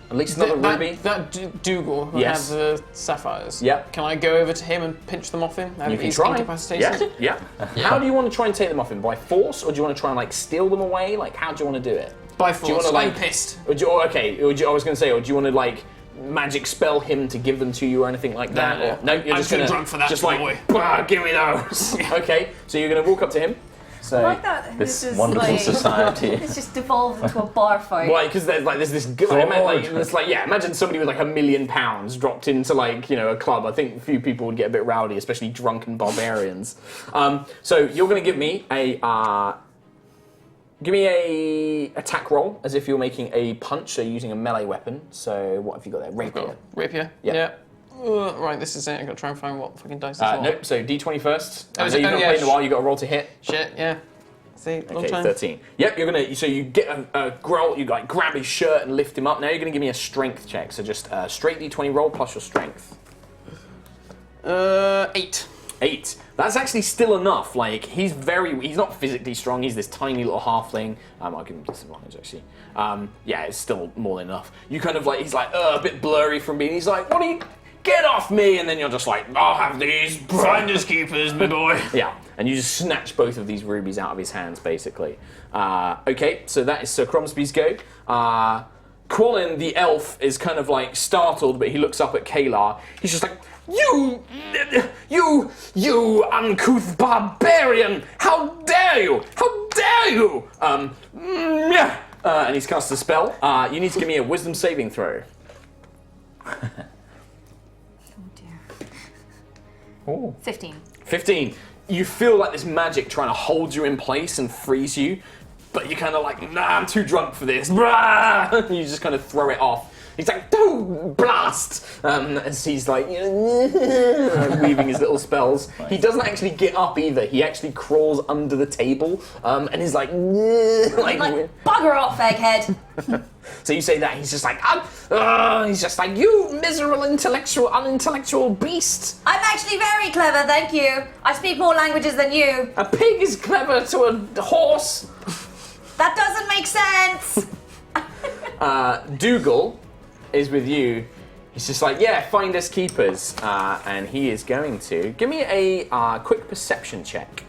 At least another ruby. That Dougal who Yes. had the sapphires. Yep. Can I go over to him and pinch them off him? You can He's try. incapacitated? Yeah. How do you want to try and take them off him? By force, or do you want to try and like steal them away? Like, how do you want to do it? By Do you force. wanna, like- I'm pissed. Or do you, I was going to say, or do you want to like magic spell him to give them to you or anything like that? No, Or, no, you're I'm just too going to drunk for that, just boy. like, bah, give me those. Okay, so you're going to walk up to him. So, I like that This is wonderful like, society. It's just devolved into a bar fight. why? Because there's this. Imagine somebody with like £1 million dropped into a club. I think a few people would get a bit rowdy, especially drunken barbarians. So you're going to give me a. Give me a attack roll as if you're making a punch, so using a melee weapon. So what have you got there? Rapier. Rapier. Yeah. Yeah. Right, this is it. I've got to try and find what fucking dice this is. Nope, so D20 first. Oh, I is know it? you've Oh, not yeah, played in a while, you got to roll to hit. Shit, yeah. See, long Okay, time. 13. Yep, so you get a growl, you grab his shirt and lift him up. Now you're going to give me a strength check, so just straight D20 roll plus your strength. 8. 8. That's actually still enough. He's not physically strong. He's this tiny little halfling. I'll give him disadvantage actually. Yeah, it's still more than enough. You kind of he's a bit blurry from being. He's like, what are you? Get off me! And then you're just like, I'll have these. Finders keepers, my boy. Yeah, and you just snatch both of these rubies out of his hands, basically. Okay, so that is Sir Cromsby's go. Quolin, the elf, is kind of startled, but he looks up at Kalar. He's just like, you uncouth barbarian! How dare you! How dare you! And he's cast a spell. You need to give me a wisdom saving throw. Oh dear. Oh. 15. 15. You feel like this magic trying to hold you in place and freeze you, but you're kind of like, nah, I'm too drunk for this. And you just kind of throw it off. He's like, boom, blast! As he's weaving his little spells. Nice. He doesn't actually get up either. He actually crawls under the table and he's like Bugger off, egghead! So you say that, he's just like, he's just like, you miserable unintellectual beast! I'm actually very clever, thank you. I speak more languages than you. A pig is clever to a horse! That doesn't make sense! Dougal is with you. He's just like, yeah, find us keepers. And he is going to give me a quick perception check.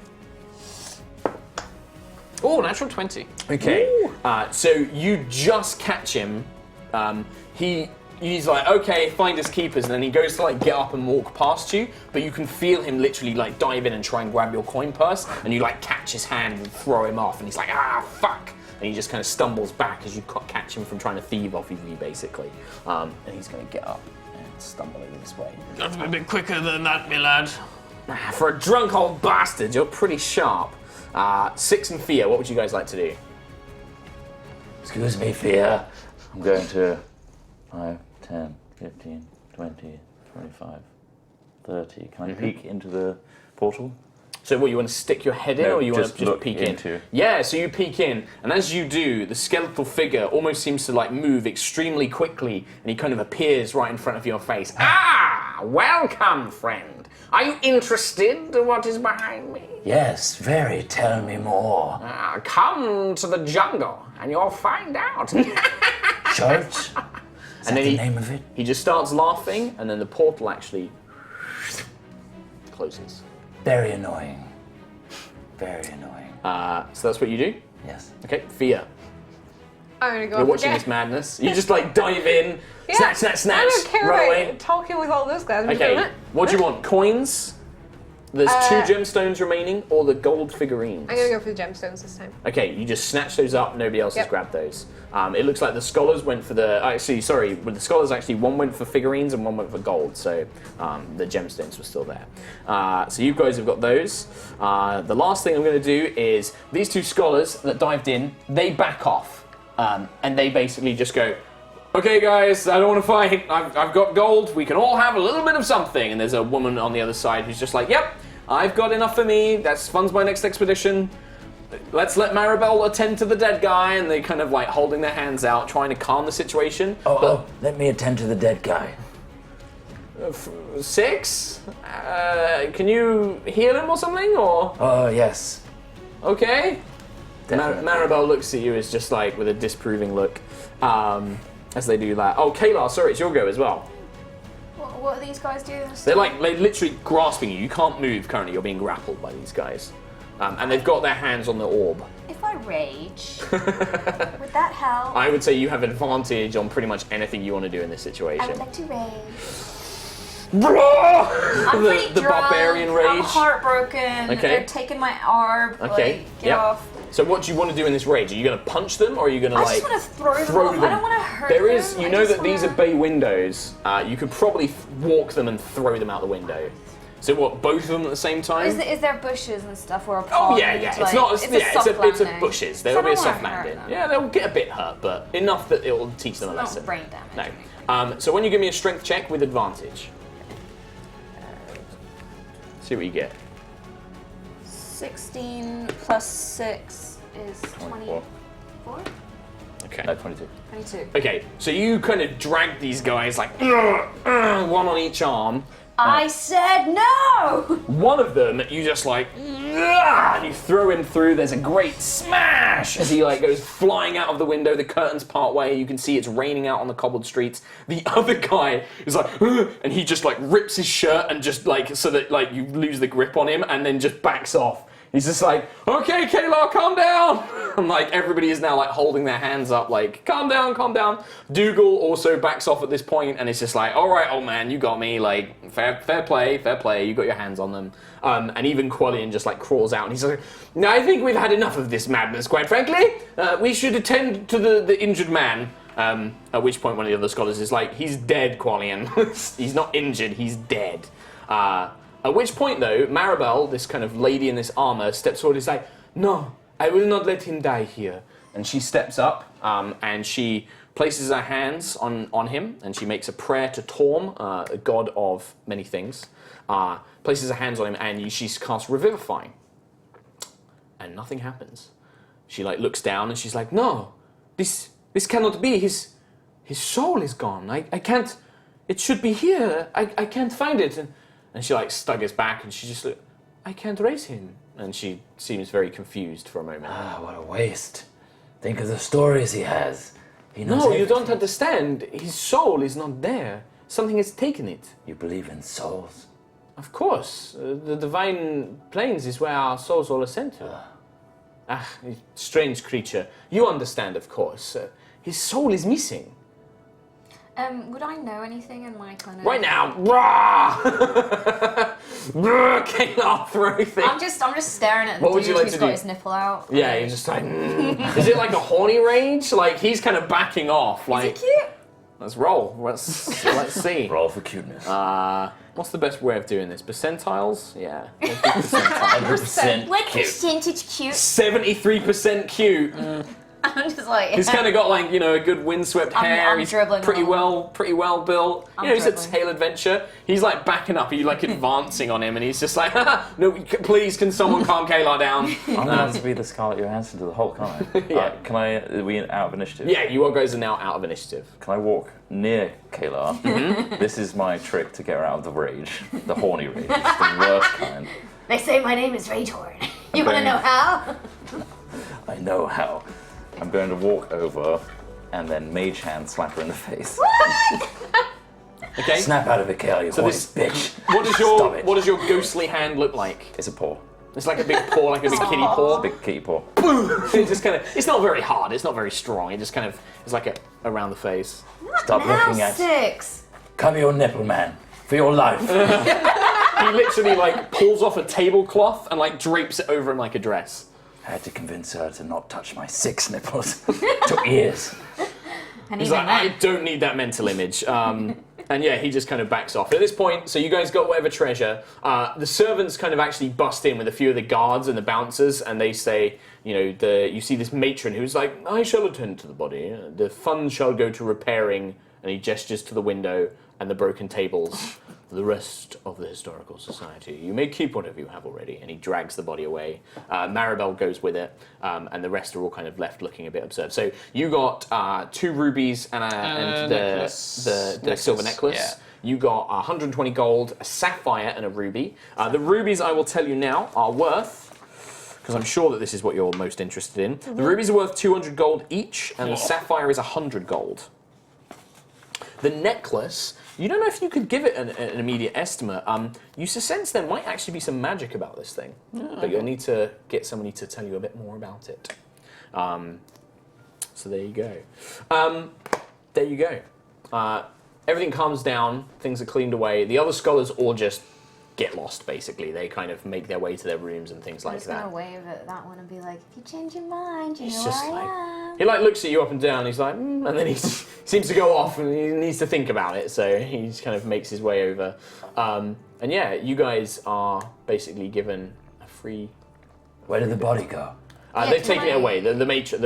Oh, natural 20. Okay. So you just catch him. He's like, okay, find us keepers, and then he goes to get up and walk past you, but you can feel him literally dive in and try and grab your coin purse, and you catch his hand and throw him off, and he's like, fuck! And he just kind of stumbles back as you catch him from trying to thieve off of you, basically. And he's going to get up and stumble over this way. Got to be a bit quicker than that, me lad. For a drunk old bastard, you're pretty sharp. Six and Fia, what would you guys like to do? Excuse me, Fia. I'm going to 5, 10, 15, 20, 25, 30. Can I peek into the portal? So what, you want to stick your head in, No, or you want to just just look peek into. in? Yeah, so you peek in, and as you do, the skeletal figure almost seems to move extremely quickly, and he kind of appears right in front of your face. Welcome, friend. Are you interested in what is behind me? Yes, very. Tell me more. Come to the jungle, and you'll find out. Church? Is And that then the name of it? He just starts laughing, and then the portal actually closes. Very annoying. Very annoying. So that's what you do? Yes. Okay, Fia. I'm gonna go You're up watching again. this madness. You just dive in, Yeah, snatch, snatch, snatch, I don't care run about away. talking with all those guys. I'm just doing Okay, it. what do you want? Coins? There's 2 gemstones remaining, or the gold figurines? I'm gonna go for the gemstones this time. Okay, you just snatch those up, nobody else has Yep. grabbed those. It looks like the scholars went for with the scholars actually, one went for figurines and one went for gold, so the gemstones were still there. So you guys have got those. The last thing I'm going to do is, these 2 scholars that dived in, they back off, and they basically just go, okay guys, I don't want to fight, I've got gold, we can all have a little bit of something. And there's a woman on the other side who's just like, yep, I've got enough for me, that funds my next expedition. Let's let Maribel attend to the dead guy. And they kind of holding their hands out, trying to calm the situation. Let me attend to the dead guy. 6? Can you heal him or something, or? Oh, yes. Okay. Definitely. Maribel looks at you as just with a disproving look. As they do that. Oh, Kalar, sorry, it's your go as well. What are these guys doing? They're they're literally grasping you. You can't move currently. You're being grappled by these guys. And they've got their hands on the orb. If I rage, would that help? I would say you have advantage on pretty much anything you want to do in this situation. I would like to rage. I'm pretty the drunk, barbarian I'm rage. heartbroken. Okay. They're taking my arb. Okay. Like, get off. So what do you want to do in this rage? Are you going to punch them, or are you going to I like just want to throw them off. I don't want to hurt There them. is, you I know just that these are wanna- bay windows. You could probably walk them and throw them out the window. So what? Both of them at the same time? Is there bushes and stuff or a Oh pond? yeah. Like, It's not. It's yeah, a soft it's a landing. bushes. There So will be a I don't soft wanna hurt landing. them. Yeah, they'll get a bit hurt, but enough that it will teach them a Not lesson. brain damage. No. So when you give me a strength check with advantage, see what you get. 16 plus 6 is 24. Okay. No, 22. 22. Okay. So you kind of drag these guys like one on each arm. I said no! One of them, you just like, and you throw him through. There's a great smash as he like goes flying out of the window. The curtains part way. You can see it's raining out on the cobbled streets. The other guy is like, and he just like rips his shirt and just like so that like you lose the grip on him, and then just backs off. He's just like, okay, Kayla, calm down. And like everybody is now like holding their hands up, like, calm down, calm down. Dougal also backs off at this point, and it's just like, all right, old man, you got me. Like, fair play, fair play. You got your hands on them. And even Quillian just like crawls out, and he's like, no, I think we've had enough of this madness, quite frankly. We should attend to the injured man. At which point one of the other scholars is like, he's dead, Quillian. He's not injured, he's dead. At which point, though, Maribel, this kind of lady in this armor, steps forward and is like, no, I will not let him die here. And she steps up and she places her hands on him, and she makes a prayer to Torm, a god of many things. Places her hands on him, and she casts Revivifying. And nothing happens. She like looks down and she's like, no, this cannot be. His soul is gone. I can't. It should be here. I can't find it. And she like stuggers back, and she just like, I can't raise him. And she seems very confused for a moment. Ah, what a waste. Think of the stories he has. He knows No, you everything. don't understand. His soul is not there. Something has taken it. You believe in souls? Of course. The divine planes is where our souls all ascend to. Strange creature. You understand, of course. His soul is missing. Would I know anything in my kind of... Right now, rah! Kayla, throw things. I'm just staring at the What would dude you like who's to got do? his nipple out. Yeah, you're just like, Is it like a horny rage? Like, he's kind of backing off. Like, Is it cute? let's roll. Let's see. Roll for cuteness. What's the best way of doing this? Percentiles? Yeah. Let's do percentiles. 100% What cute. percentage cute? 73% cute. I'm just like... He's kind of got like, a good windswept hair. I'm he's dribbling pretty along. well built. I'm He's a dribbling. tail adventure. He's like backing up. He's like advancing on him, and he's just like, no, please, can someone calm Kayla down? I'm going to be the Scarlet Johansson to the Hulk, aren't I? Yeah. Are we out of initiative? Yeah, you guys are now out of initiative. Can I walk near Kayla? This is my trick to get her out of the rage. The horny rage. It's the worst kind. They say my name is Ragehorn. You want to Okay. know how? I know how. I'm going to walk over and then mage hand slap her in the face. Okay. Snap out of it, Kayla, you horny this- bitch. What Stop does it. your ghostly hand look like? It's a paw. It's like a big paw, like a big kitty paw. Big kitty paw. It just kind of. It's not very hard. It's not very strong. It just kind of is like around the face. Stop Now looking at. 6. Cover your nipple, man. For your life. He literally like pulls off a tablecloth and like drapes it over him like a dress. I had to convince her to not touch my 6 nipples. Took years. And He's even like, I then, don't need that mental image. And yeah, he just kind of backs off. At this point, so you guys got whatever treasure. The servants kind of actually bust in with a few of the guards and the bouncers, and they say, you see this matron who's like, I shall attend to the body. The funds shall go to repairing, and he gestures to the window and the broken tables. The rest of the historical society. You may keep whatever you have already. And he drags the body away. Maribel goes with it, and the rest are all kind of left looking a bit absurd. So you got 2 rubies and the silver necklace. Yeah. You got 120 gold, a sapphire, and a ruby. The rubies, I will tell you now, are worth, because I'm sure that this is what you're most interested in. The rubies are worth 200 gold each, and the sapphire is 100 gold. The necklace, you don't know if you could give it an immediate estimate. You sense there might actually be some magic about this thing, but you'll need to get somebody to tell you a bit more about it. So there you go. everything calms down, things are cleaned away. The other scholars all just get lost, basically. They kind of make their way to their rooms and things I'm like just that. gonna wave at that one and be like, if you change your mind, you He's know just where like, I am. he like looks at you up and down, he's like, and then he seems to go off and he needs to think about it, so he just kind of makes his way over. And yeah, you guys are basically given a free... Where did the body go? they've taken it away, the maitre d'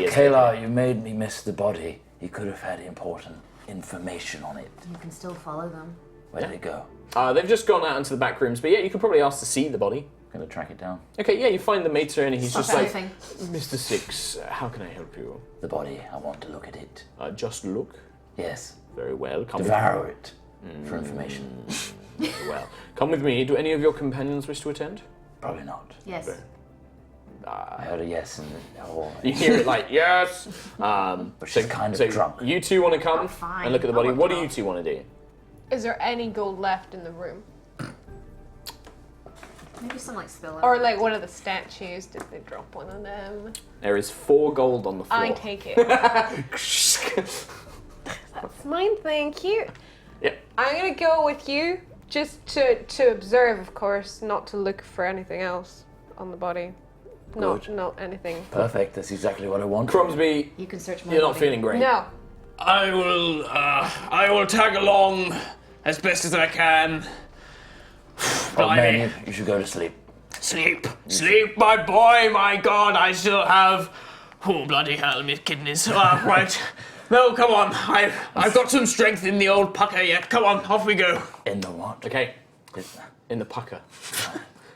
is... Kayla, you made me miss the body. You could have had important information on it. You can still follow them. Where did it go? They've just gone out into the back rooms, but yeah, you could probably ask to see the body. Gonna track it down. Okay, yeah, you find the maitre and he's Stop just like, sniffing. Mr. Six, how can I help you? The body, I want to look at it. Just look. Yes. Very well. Come Devour it for information. Very well. Come with me. Do any of your companions wish to attend? Probably not. Yes. I heard a yes in the hall. You hear it like, yes. But she's kind of drunk. You two want to come fine. and look at the I'll body. look What it do you up. two want to do? Is there any gold left in the room? Maybe some like spill Or like one of the statues, did they drop one of them? There is 4 gold on the floor. I take it. That's mine, thank you. Yep. I'm gonna go with you, just to observe, of course, not to look for anything else on the body. Good. Not anything. Perfect, that's exactly what I want. Crumsby, You can search my you're not body. feeling great. No. I will tag along as best as I can. Oh Blimey. man, you should go to sleep. Sleep, my boy, my God, I still have... Oh, bloody hell, my kidneys. Right. No, come on, I've got some strength in the old pucker yet. Come on, off we go. In the what? Okay, in the pucker.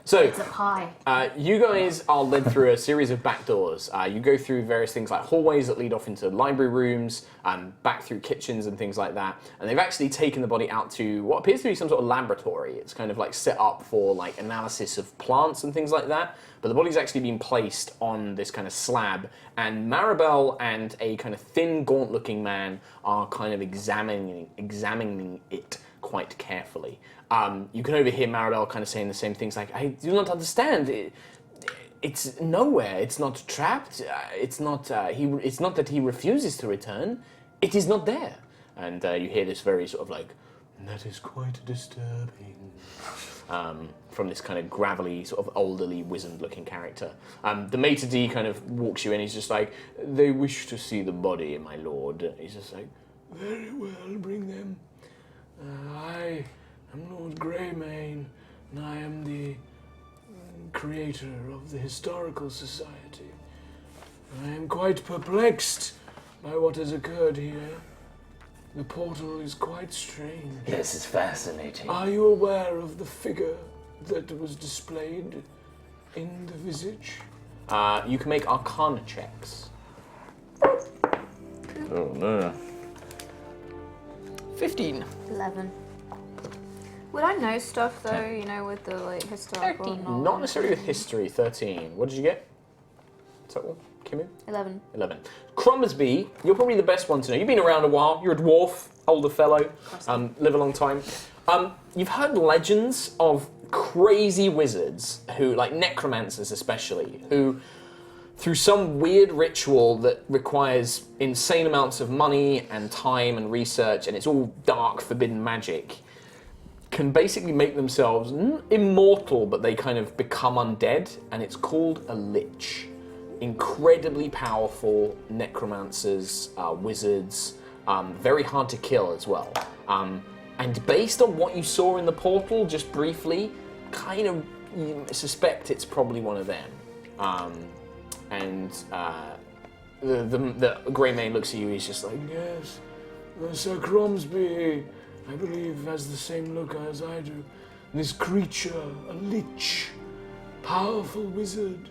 So, It's a pie. you guys are led through a series of back doors. You go through various things like hallways that lead off into library rooms, back through kitchens and things like that. And they've actually taken the body out to what appears to be some sort of laboratory. It's kind of like set up for like analysis of plants and things like that. But the body's actually been placed on this kind of slab, and Maribel and a kind of thin, gaunt-looking man are kind of examining it quite carefully. You can overhear Maribel kind of saying the same things like, I do not understand. It's nowhere. It's not trapped. It's not that he refuses to return. It is not there. And you hear this very sort of like, that is quite disturbing. From this kind of gravelly, sort of elderly, wizened-looking character. The maitre d' kind of walks you in. He's just like, they wish to see the body, my lord. He's just like, very well, bring them. I am Lord Greymane, and I am the creator of the Historical Society. I am quite perplexed by what has occurred here. The portal is quite strange. Yes, it's fascinating. Are you aware of the figure that was displayed in the visage? You can make Arcana checks. Oh no. 15. 11. Would I know stuff though, you know, with the like historical 13. knowledge? Not necessarily with history, 13. What did you get? Total, Kimu? 11. 11. Crumsby, you're probably the best one to know. You've been around a while. You're a dwarf, older fellow, live a long time. You've heard legends of crazy wizards who, like necromancers especially, who, through some weird ritual that requires insane amounts of money and time and research, and it's all dark, forbidden magic, can basically make themselves immortal, but they kind of become undead, and it's called a lich. Incredibly powerful necromancers, wizards, very hard to kill as well. And based on what you saw in the portal, just briefly, kind of you suspect it's probably one of them. The Greymane looks at you, he's just like, yes, Sir Cromsby, I believe, has the same look as I do. This creature, a lich, powerful wizard,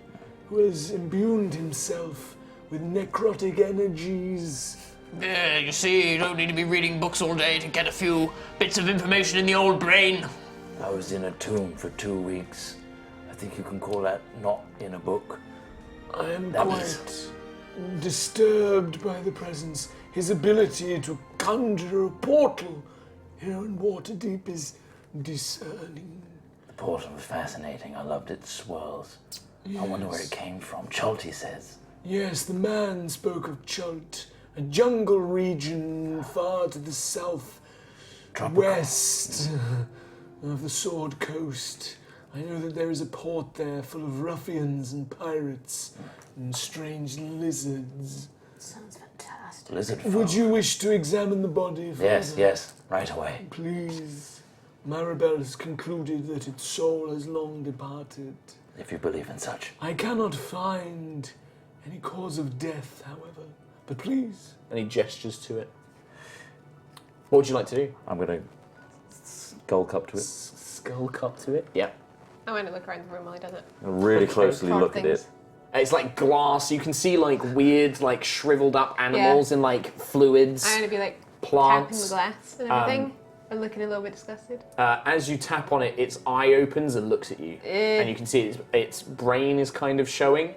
who has imbued himself with necrotic energies. Yeah, you see, you don't need to be reading books all day to get a few bits of information in the old brain. I was in a tomb for 2 weeks. I think you can call that not in a book. I am That quite was- disturbed by the presence. His ability to conjure a portal here in Waterdeep is discerning. The portal was fascinating. I loved its swirls. I wonder where it came from. Chult, he says. Yes, the man spoke of Chult, a jungle region far to the south west of the Sword Coast. I know that there is a port there full of ruffians and pirates and strange lizards. Sounds fantastic. Lizard folk. Would you wish to examine the body further? Yes, right away. Please. Maribel has concluded that its soul has long departed. If you believe in such. I cannot find any cause of death, however. But please. And he gestures to it. What would you like to do? I'm going to skulk up to it. Skulk up to it? Yeah. I want to look around the room while he does it. Really closely Carve look at things. it. It's like glass. You can see like weird, like shriveled up animals and like fluids. I'm going to be like Plants. tapping the glass and everything. And looking a little bit disgusted. As you tap on it, its eye opens and looks at you. And you can see its brain is kind of showing.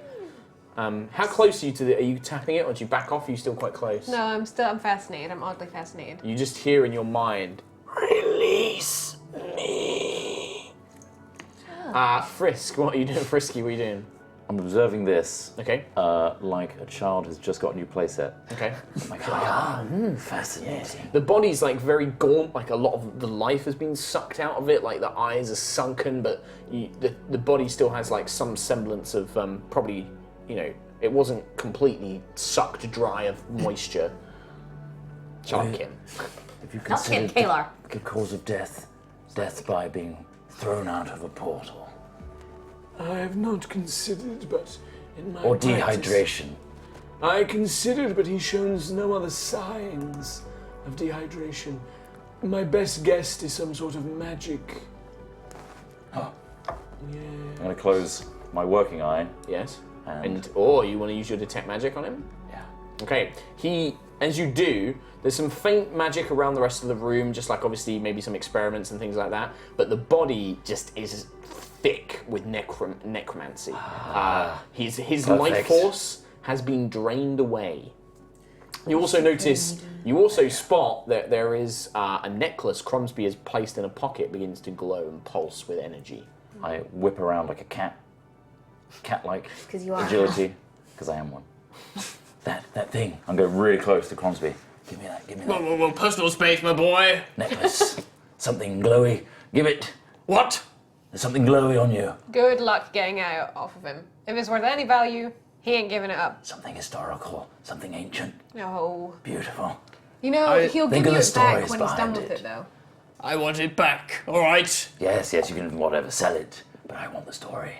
How close are you to are you tapping it or do you back off? Are you still quite close? No, I'm fascinated. I'm oddly fascinated. You just hear in your mind, release me. Frisk, what are you doing? Frisky, what are you doing? I'm observing this Okay. like a child has just got a new playset. Okay. Fascinating. The body's like very gaunt, like a lot of the life has been sucked out of it, like the eyes are sunken, but the body still has like some semblance of probably, it wasn't completely sucked dry of moisture. Chunkin. If you Not him, considered Kalar. the cause of death by being thrown out of a portal. I have not considered, but in my Or practice- dehydration. I considered, but he shows no other signs of dehydration. My best guess is some sort of magic. Oh. Yeah. I'm going to close my working eye. Yes. And- Or you want to use your detect magic on him? Yeah. Okay. As you do, there's some faint magic around the rest of the room, just like obviously maybe some experiments and things like that. But the body just is thick with necromancy. His life Perfect. force has been drained away. You also spot that there is a necklace Cromsby has placed in a pocket, begins to glow and pulse with energy. I whip around like a cat. Cat-like 'Cause you are. agility. Because I am one. That thing. I'm going really close to Cromsby. Give me that. Whoa, personal space, my boy. Necklace. Something glowy. Give it. What? There's something glowy on you. Good luck getting out off of him. If it's worth any value, he ain't giving it up. Something historical. Something ancient. No. Beautiful. He'll think give of you the it back stories when he's done behind with it. it, though. I want it back, alright? Yes, you can whatever, sell it. But I want the story.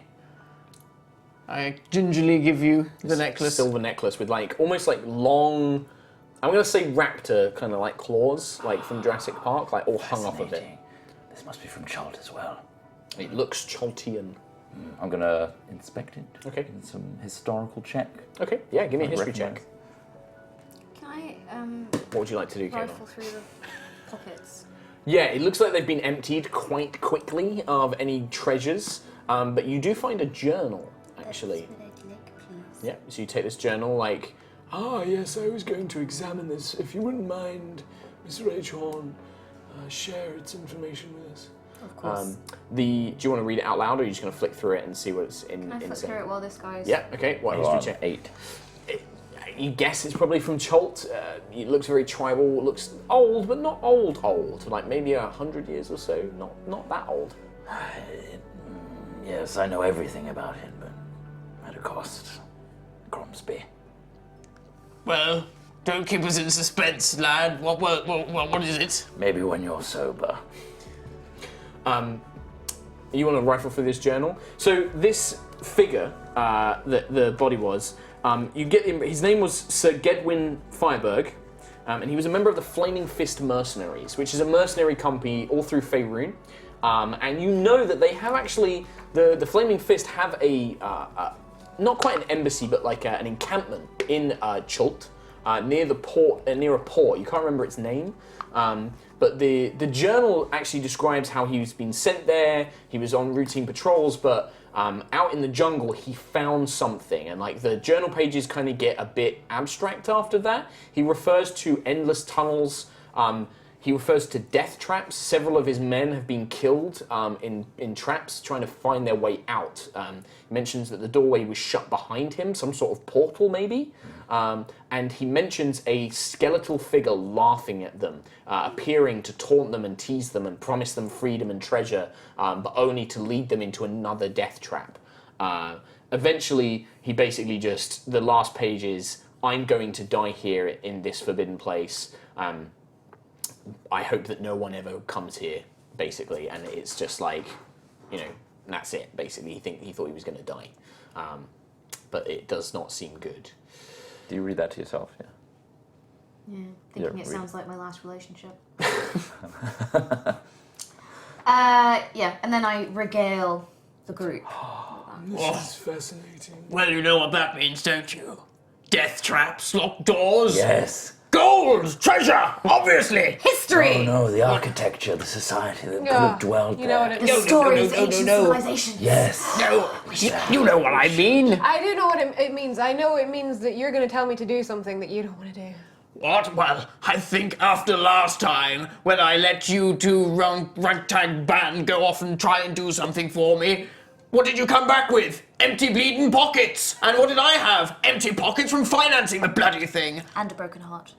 I gingerly give you the necklace. Silver necklace with like almost like long, I'm gonna say raptor kind of like claws, like from Jurassic Park, like all hung off of it. Fascinating. This must be from Chult as well. It looks Choltian. I'm going to inspect it. Okay. In some historical check. Okay, yeah, give me a I history recognise. check. Can I What would you like to do, Kayla? rifle through the pockets? Yeah, it looks like they've been emptied quite quickly of any treasures, but you do find a journal, actually. Yeah, so you take this journal, like, Ah, yes, I was going to examine this. If you wouldn't mind, Miss Rachorn, share its information with us. Of course. do you want to read it out loud, or are you just going to flick through it and see what's in Can I flick inside? through it while this guy's... Yeah, okay, what Oh, history check? 8. You guess it's probably from Chult. It looks very tribal. It looks old, but not old. Like maybe 100 years or so. Not that old. Yes, I know everything about it, but at a cost. Cromsby. Well, don't keep us in suspense, lad. What is it? Maybe when you're sober. You want to rifle through this journal? So this figure that the body was, you get him. His name was Sir Gedwin Fireberg, and he was a member of the Flaming Fist Mercenaries, which is a mercenary company all through Faerun. And you know that they have actually the Flaming Fist have a not quite an embassy, but like an encampment in Chult, near the port, near a port. You can't remember its name. But the journal actually describes how he's been sent there. He was on routine patrols, but out in the jungle he found something, and like the journal pages kind of get a bit abstract after that. He refers to endless tunnels. He refers to death traps. Several of his men have been killed in traps trying to find their way out. He mentions that the doorway was shut behind him, some sort of portal maybe. And he mentions a skeletal figure laughing at them, appearing to taunt them and tease them and promise them freedom and treasure, but only to lead them into another death trap. Eventually, he basically just, the last page is, I'm going to die here in this forbidden place. I hope that no one ever comes here, basically. And it's just like, you know, that's it, basically. He thought he was going to die. But it does not seem good. Do you read that to yourself? Yeah. Yeah, thinking Yeah, it really. sounds like my last relationship. Yeah, and then I regale the group. This is fascinating. Well, you know what that means, don't you? Death traps, locked doors. Yes. Gold! Treasure! Obviously! History! Oh no, the architecture, the society that could have dwelled You know what there. it The No, no, stories no, of no, ancient no. civilizations. Yes. No, you know what I mean. I do know what it means. I know it means that you're going to tell me to do something that you don't want to do. What? Well, I think after last time, when I let you two ragtag band go off and try and do something for me, what did you come back with? Empty bleeding pockets! And what did I have? Empty pockets from financing the bloody thing. And a broken heart.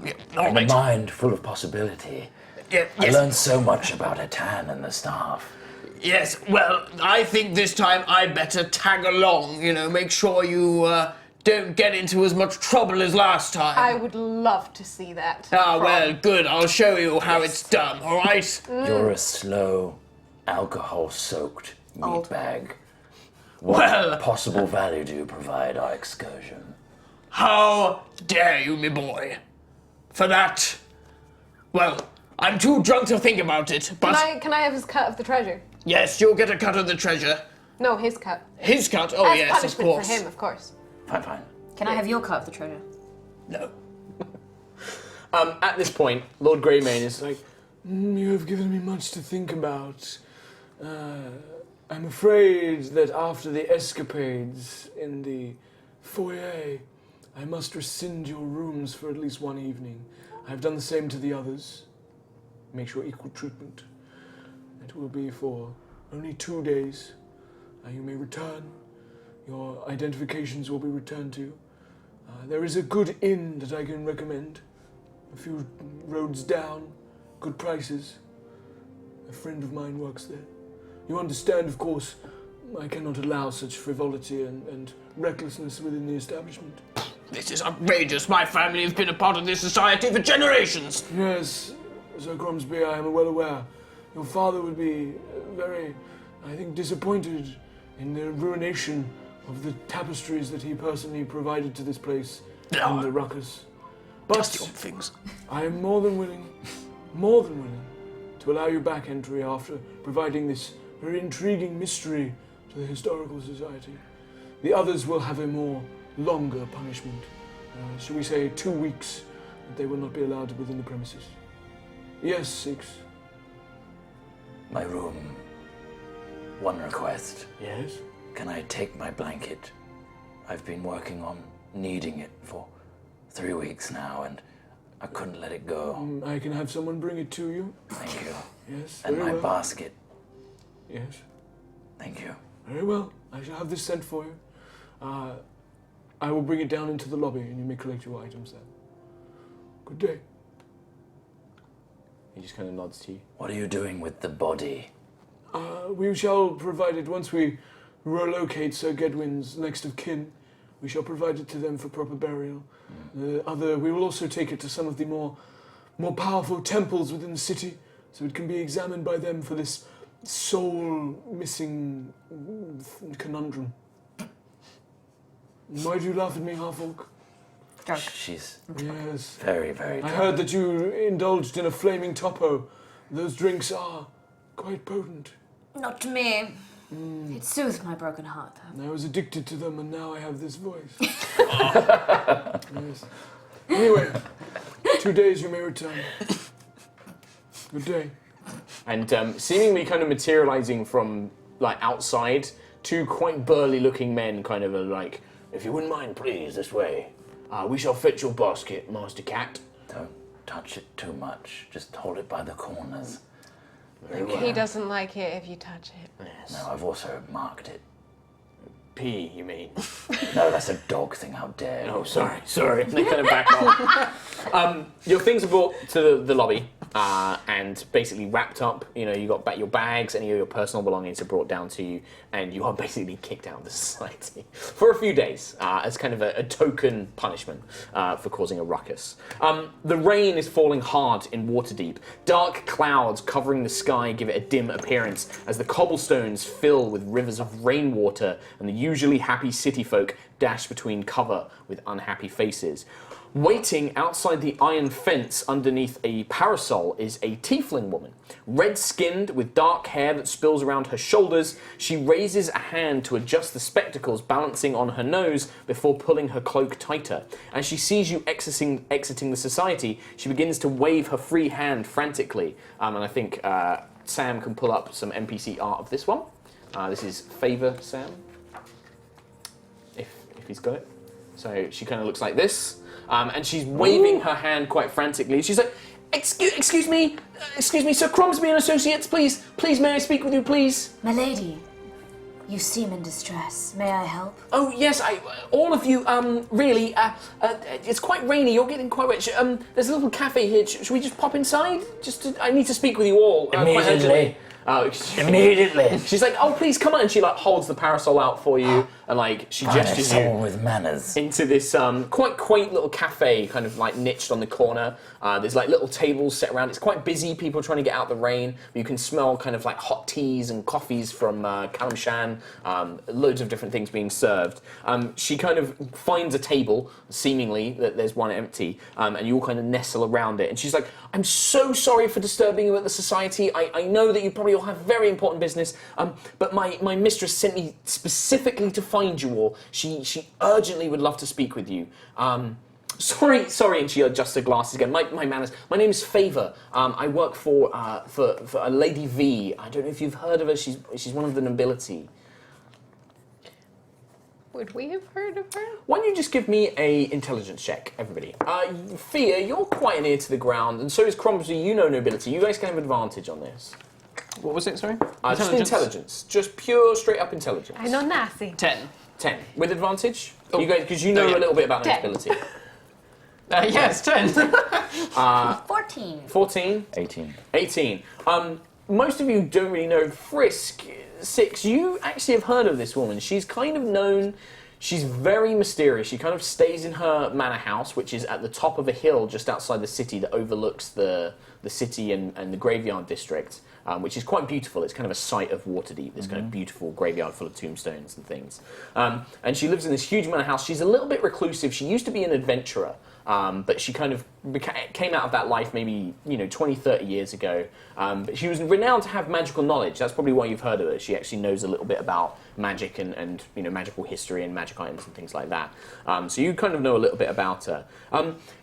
Yeah, all And a right. mind full of possibility. Yeah, I yes, learned so much about Hatan and the staff. yes, well, I think this time I better tag along, you know, make sure you don't get into as much trouble as last time. I would love to see that. Ah, well, good. I'll show you how it's done, all right? You're a slow, alcohol-soaked Old. meatbag. What Well- possible value do you provide our excursion? How dare you, me boy? For that, well, I'm too drunk to think about it, but Can I have his cut of the treasure? yes, you'll get a cut of the treasure. No, his cut. His cut? Oh, As yes, of punishment course. for him, of course. Fine, fine. Can I have your cut of the treasure? No. At this point, Lord Greymane is like, You have given me much to think about. I'm afraid that after the escapades in the foyer, I must rescind your rooms for at least one evening. I have done the same to the others. Make sure equal treatment. It will be for only 2 days. You may return. Your identifications will be returned to you. There is a good inn that I can recommend. A few roads down, good prices. A friend of mine works there. You understand, of course, I cannot allow such frivolity and recklessness within the establishment. This is outrageous. My family has been a part of this society for generations. Yes, Sir Cromsby, I am well aware. Your father would be very, I think, disappointed in the ruination of the tapestries that he personally provided to this place in the ruckus. Dusty But old things. I am more than willing to allow you back entry after providing this very intriguing mystery to the Historical Society. The others will have a more longer punishment. Shall we say 2 weeks that they will not be allowed within the premises. Yes, 6. My room. One request. Yes? Can I take my blanket? I've been working on needing it for 3 weeks now, and I couldn't let it go. I can have someone bring it to you. Thank you. Yes, And very my well. basket. Yes, Thank you. very well. I shall have this sent for you. I will bring it down into the lobby and you may collect your items there. Good day. he just kind of nods to you. What are you doing with the body? We shall provide it once we relocate Sir Gedwin's next of kin. We shall provide it to them for proper burial. We will also take it to some of the more powerful temples within the city, so it can be examined by them for this soul-missing conundrum. Why do you laugh at me, half-orc? Drunk. She's Yes. very, very I drunk. heard that you indulged in a flaming topo. Those drinks are quite potent. Not to me. It soothed my broken heart, though. I was addicted to them, and now I have this voice. Yes. Anyway, 2 days you may return. Good day. And seemingly kind of materializing from like outside, two quite burly-looking men kind of are like, if you wouldn't mind, please, this way. We shall fetch your basket, Master Cat. touch it too much. Just hold it by the corners. He doesn't like it if you touch it. No, I've also marked it. P, you mean? No, that's a dog thing. How dare you? Oh, sorry. They kind of back off. Your things are brought to the lobby and basically wrapped up. You know, you got back your bags, any of your personal belongings are brought down to you, and you are basically kicked out of the society for a few days as kind of a token punishment for causing a ruckus. The rain is falling hard in Waterdeep. Dark clouds covering the sky give it a dim appearance as the cobblestones fill with rivers of rainwater, and the usually happy city folk dash between cover with unhappy faces. Waiting outside the iron fence underneath a parasol is a tiefling woman. Red-skinned, with dark hair that spills around her shoulders, she raises a hand to adjust the spectacles balancing on her nose before pulling her cloak tighter. As she sees you exiting the society, she begins to wave her free hand frantically. And I think Sam can pull up some NPC art of this one. This is Favor Sam, if he's got it. So she kind of looks like this. And she's waving her hand quite frantically. She's like, excuse me, Sir Cromsby and Associates, please, may I speak with you, please? My lady, you seem in distress. May I help? Oh, yes, all of you, really, it's quite rainy, you're getting quite wet. There's a little cafe here, should we just pop inside? I need to speak with you all. Quite urgently. Immediately. She's like, oh, please come on, and she like holds the parasol out for you, and like she gestures someone you with manners into this quite quaint little cafe, kind of like niched on the corner. There's like little tables set around. It's quite busy. People are trying to get out the rain. You can smell kind of like hot teas and coffees from Kalimshan. Loads of different things being served. She kind of finds a table, seemingly that there's one empty, and you all kind of nestle around it. And she's like, I'm so sorry for disturbing you at the society. I know that you probably all have very important business, but my mistress sent me specifically to find you all. She urgently would love to speak with you. Sorry, and she adjusts her glasses again. My manners. My name is Favor. I work for a Lady V. I don't know if you've heard of her. She's one of the nobility. Would we have heard of her? Why don't you just give me a intelligence check, everybody? Fia, you're quite an ear to the ground, and so is Cromsby. You know nobility. You guys can have advantage on this. What was it, sorry? Just intelligence. Just pure, straight up intelligence. I know nothing. 10. 10. With advantage? You guys, because you know a little bit about 10. nobility. Yes, 10. 14. 14. 18. Most of you don't really know Frisk. 6. You actually have heard of this woman. She's kind of known. She's very mysterious. She kind of stays in her manor house, which is at the top of a hill just outside the city that overlooks the city and the graveyard district, which is quite beautiful. It's kind of a site of Waterdeep, this kind of beautiful graveyard full of tombstones and things. And she lives in this huge manor house. She's a little bit reclusive. She used to be an adventurer, but she kind of came out of that life maybe 20, 30 years ago. But she was renowned to have magical knowledge. That's probably why you've heard of her. She actually knows a little bit about magic and magical history and magic items and things like that. So you kind of know a little bit about her.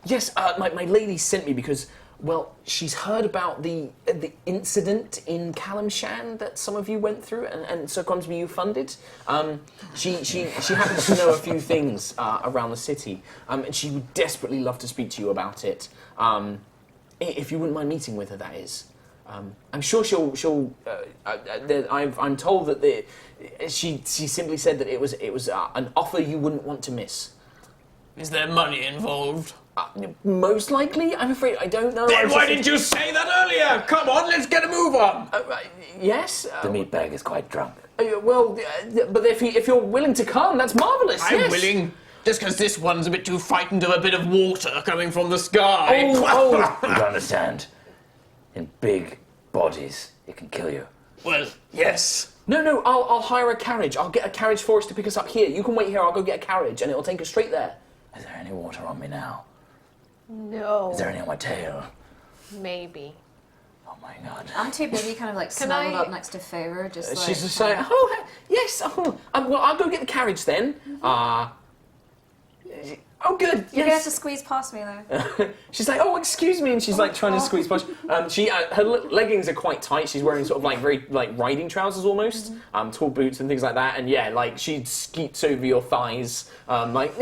Yes, my lady sent me because, well, she's heard about the incident in Kalimshan that some of you went through, and Sir Cromsby, you funded. She happens to know a few things around the city, and she would desperately love to speak to you about it. If you wouldn't mind meeting with her, that is. I'm sure she'll. I'm told that she simply said that it was an offer you wouldn't want to miss. Is there money involved? Most likely, I'm afraid I don't know. Then why didn't you say that earlier? Come on, let's get a move on. Yes. The meatbag is quite drunk. But if you're willing to come, that's marvelous. I'm willing. Just because this one's a bit too frightened of a bit of water coming from the sky. You don't understand. In big bodies, it can kill you. Well, yes. No, I'll hire a carriage. I'll get a carriage for us to pick us up here. You can wait here, I'll go get a carriage, and it'll take us straight there. Is there any water on me now? No. Is there any on my tail? Maybe. Oh my god. I'm too busy kind of like snuggled up next to Favor, just like... She's just like, yes, well, I'll go get the carriage then. Oh, good. You're gonna have Yes. to squeeze past me though. She's like, oh, excuse me, and she's like trying to squeeze past. Her leggings are quite tight. She's wearing sort of like very like riding trousers almost, tall boots and things like that. And yeah, like she skeets over your thighs, like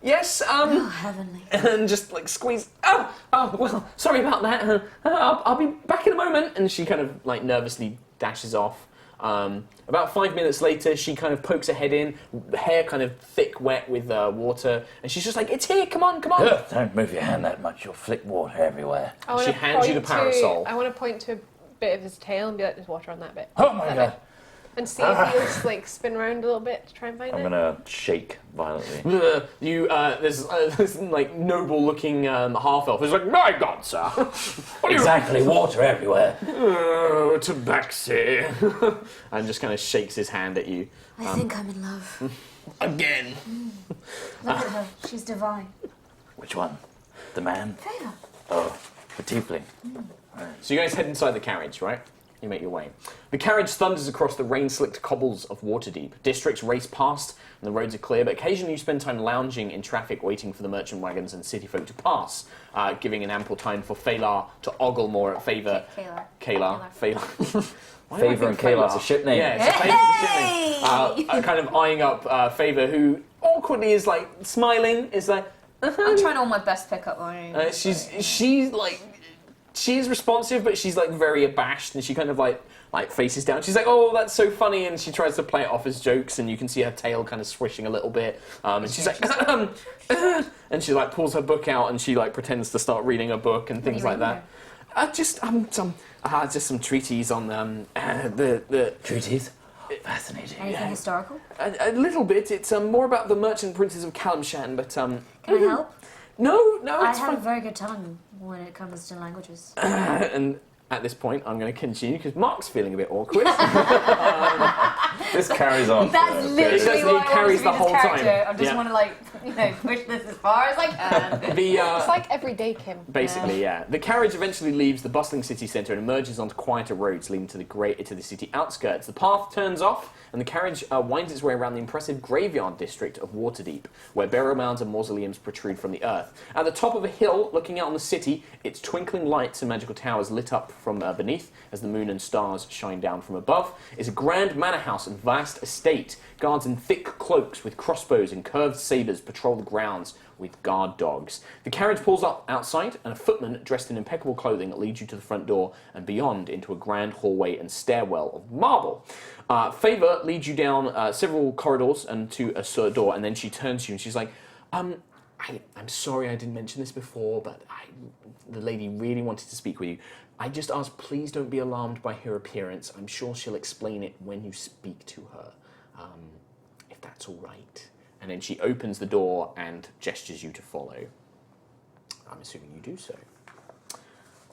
yes, Oh, heavenly. and just like squeeze. Oh, well, sorry about that. I'll be back in a moment. And she kind of like nervously dashes off. About 5 minutes later, she kind of pokes her head in, hair kind of thick, wet with water, and she's just like, "It's here! Come on, come on!" Ugh, don't move your hand that much. You'll flick water everywhere. I wanna She hands you the point parasol. I want to point to a bit of his tail and be like, "There's water on that bit." Oh my That god. bit. And see if he'll just like spin around a little bit to try and find I'm it. gonna shake violently. There's this like noble-looking half-elf who's like, "My God, sir, what are you?" Exactly, water everywhere. Oh, tabaxi, and just kind of shakes his hand at you I think I'm in love. again. Look at her. She's divine. Which one? The man? Favor. Oh, the tiefling. So you guys head inside the carriage, right? You make your way. The carriage thunders across the rain-slicked cobbles of Waterdeep. Districts race past, and the roads are clear, but occasionally you spend time lounging in traffic waiting for the merchant wagons and city folk to pass, giving an ample time for Phalar to ogle more at Favor. Kalar. Phalar. Why do I Favor think and Kalar's Phalar? a ship name. Yeah, it's a Favor's ship name. Kind of eyeing up Favor, who awkwardly is like smiling, is like, I'm trying all my best pickup lines. she's like, she's responsive, but she's like very abashed, and she kind of like faces down. She's like, "Oh, that's so funny," and she tries to play it off as jokes, and you can see her tail kind of swishing a little bit. And she's like, and she like pulls her book out, and she like pretends to start reading a book and things like that. Just some treatise on the Treaties? Fascinating. Anything historical? a little bit. It's more about the merchant princes of Kalimshan, but Can I help? no, I it's have a fine. very good tongue when it comes to languages. And at this point, I'm going to continue because Mark's feeling a bit awkward. This carries on. That's for a literally period. what I carries want to the be this whole character. time. I just Yeah. want to push this as far as I can. It's like everyday Kim. Basically, yeah. The carriage eventually leaves the bustling city centre and emerges onto quieter roads leading to the city outskirts. The path turns off, and the carriage winds its way around the impressive graveyard district of Waterdeep, where burial mounds and mausoleums protrude from the earth. At the top of a hill, looking out on the city, its twinkling lights and magical towers lit up from beneath as the moon and stars shine down from above, is a grand manor house and vast estate. Guards in thick cloaks with crossbows and curved sabres patrol the grounds with guard dogs. The carriage pulls up outside, and a footman dressed in impeccable clothing leads you to the front door and beyond into a grand hallway and stairwell of marble. Favor leads you down several corridors and to a door, and then she turns to you and she's like, I'm sorry I didn't mention this before, but the lady really wanted to speak with you. I just asked, please don't be alarmed by her appearance. I'm sure she'll explain it when you speak to her, if that's all right. And then she opens the door and gestures you to follow. I'm assuming you do so.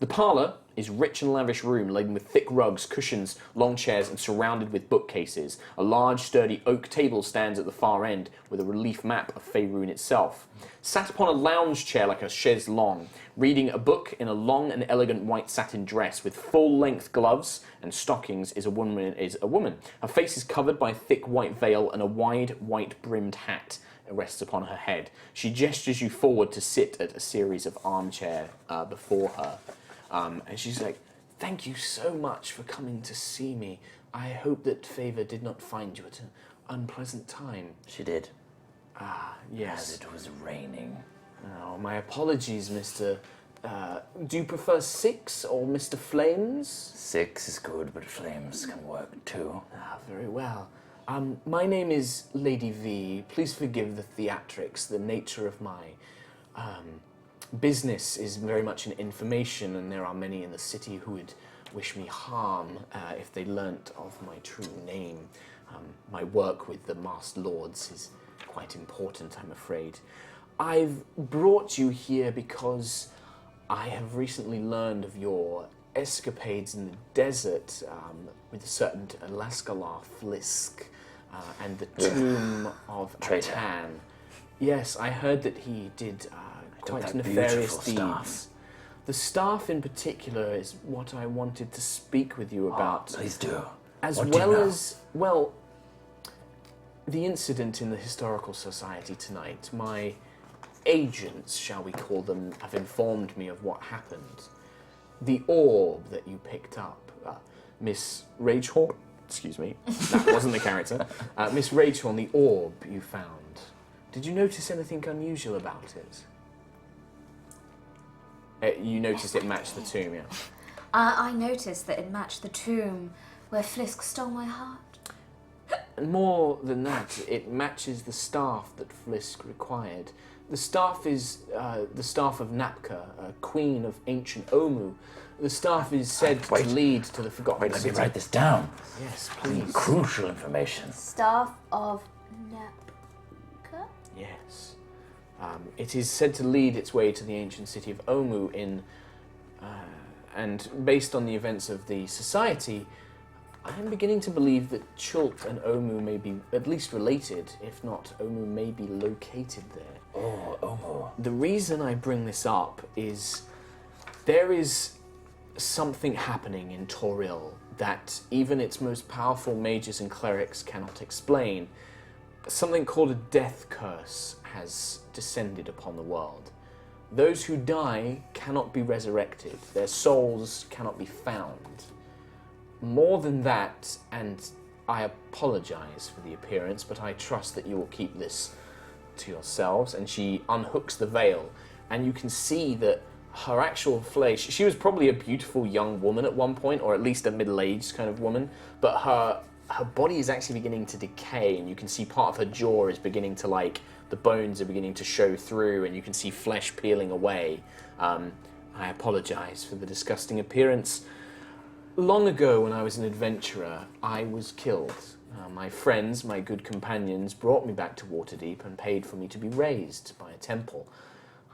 The parlour is rich and lavish room laden with thick rugs, cushions, long chairs, and surrounded with bookcases. A large, sturdy oak table stands at the far end with a relief map of Faerun itself. Sat upon a lounge chair like a chaise longue, reading a book in a long and elegant white satin dress with full-length gloves and stockings is a woman. Her face is covered by a thick white veil, and a wide, white-brimmed hat rests upon her head. She gestures you forward to sit at a series of armchairs before her. And she's like, thank you so much for coming to see me. I hope that Favor did not find you at an unpleasant time. She did. Ah, yes. As it was raining. Oh, my apologies, Mr. Do you prefer Six or Mr. Flames? 6 is good, but flames can work too. Ah, very well. My name is Lady V. Please forgive the theatrics. The nature of my business is very much in information, and there are many in the city who would wish me harm if they learnt of my true name. My work with the masked lords is quite important, I'm afraid. I've brought you here because I have recently learned of your escapades in the desert with a certain Alaskalar Flisk and the tomb of Traitor. Atan. Yes, I heard that he did quite that nefarious beautiful deeds. staff. The staff in particular is what I wanted to speak with you about. Please do. As What do you well know? as, well, the incident in the Historical Society tonight. My agents, shall we call them, have informed me of what happened. The orb that you picked up, Miss Rachel, excuse me, that wasn't the character. Miss Rachel, the orb you found. Did you notice anything unusual about it? You noticed it matched the tomb, yeah? I noticed that it matched the tomb where Flisk stole my heart. And more than that, it matches the staff that Flisk required. The staff is the staff of Napka, queen of ancient Omu. The staff is said to lead to the Forgotten Wait, let City. me write this down. Yes, please. Crucial information. Staff of Napka? Yes. It is said to lead its way to the ancient city of Omu and based on the events of the society, I am beginning to believe that Chult and Omu may be at least related. If not, Omu may be located there. Oh, Omu. The reason I bring this up is there is something happening in Toril that even its most powerful mages and clerics cannot explain. Something called a death curse has descended upon the world. Those who die cannot be resurrected. Their souls cannot be found. More than that, and I apologize for the appearance, but I trust that you will keep this to yourselves. And she unhooks the veil, and you can see that her actual flesh, she was probably a beautiful young woman at one point, or at least a middle-aged kind of woman, but her body is actually beginning to decay, and you can see part of her jaw is beginning to, like, the bones are beginning to show through, and you can see flesh peeling away. I apologize for the disgusting appearance. Long ago, when I was an adventurer, I was killed. My friends, my good companions, brought me back to Waterdeep and paid for me to be raised by a temple.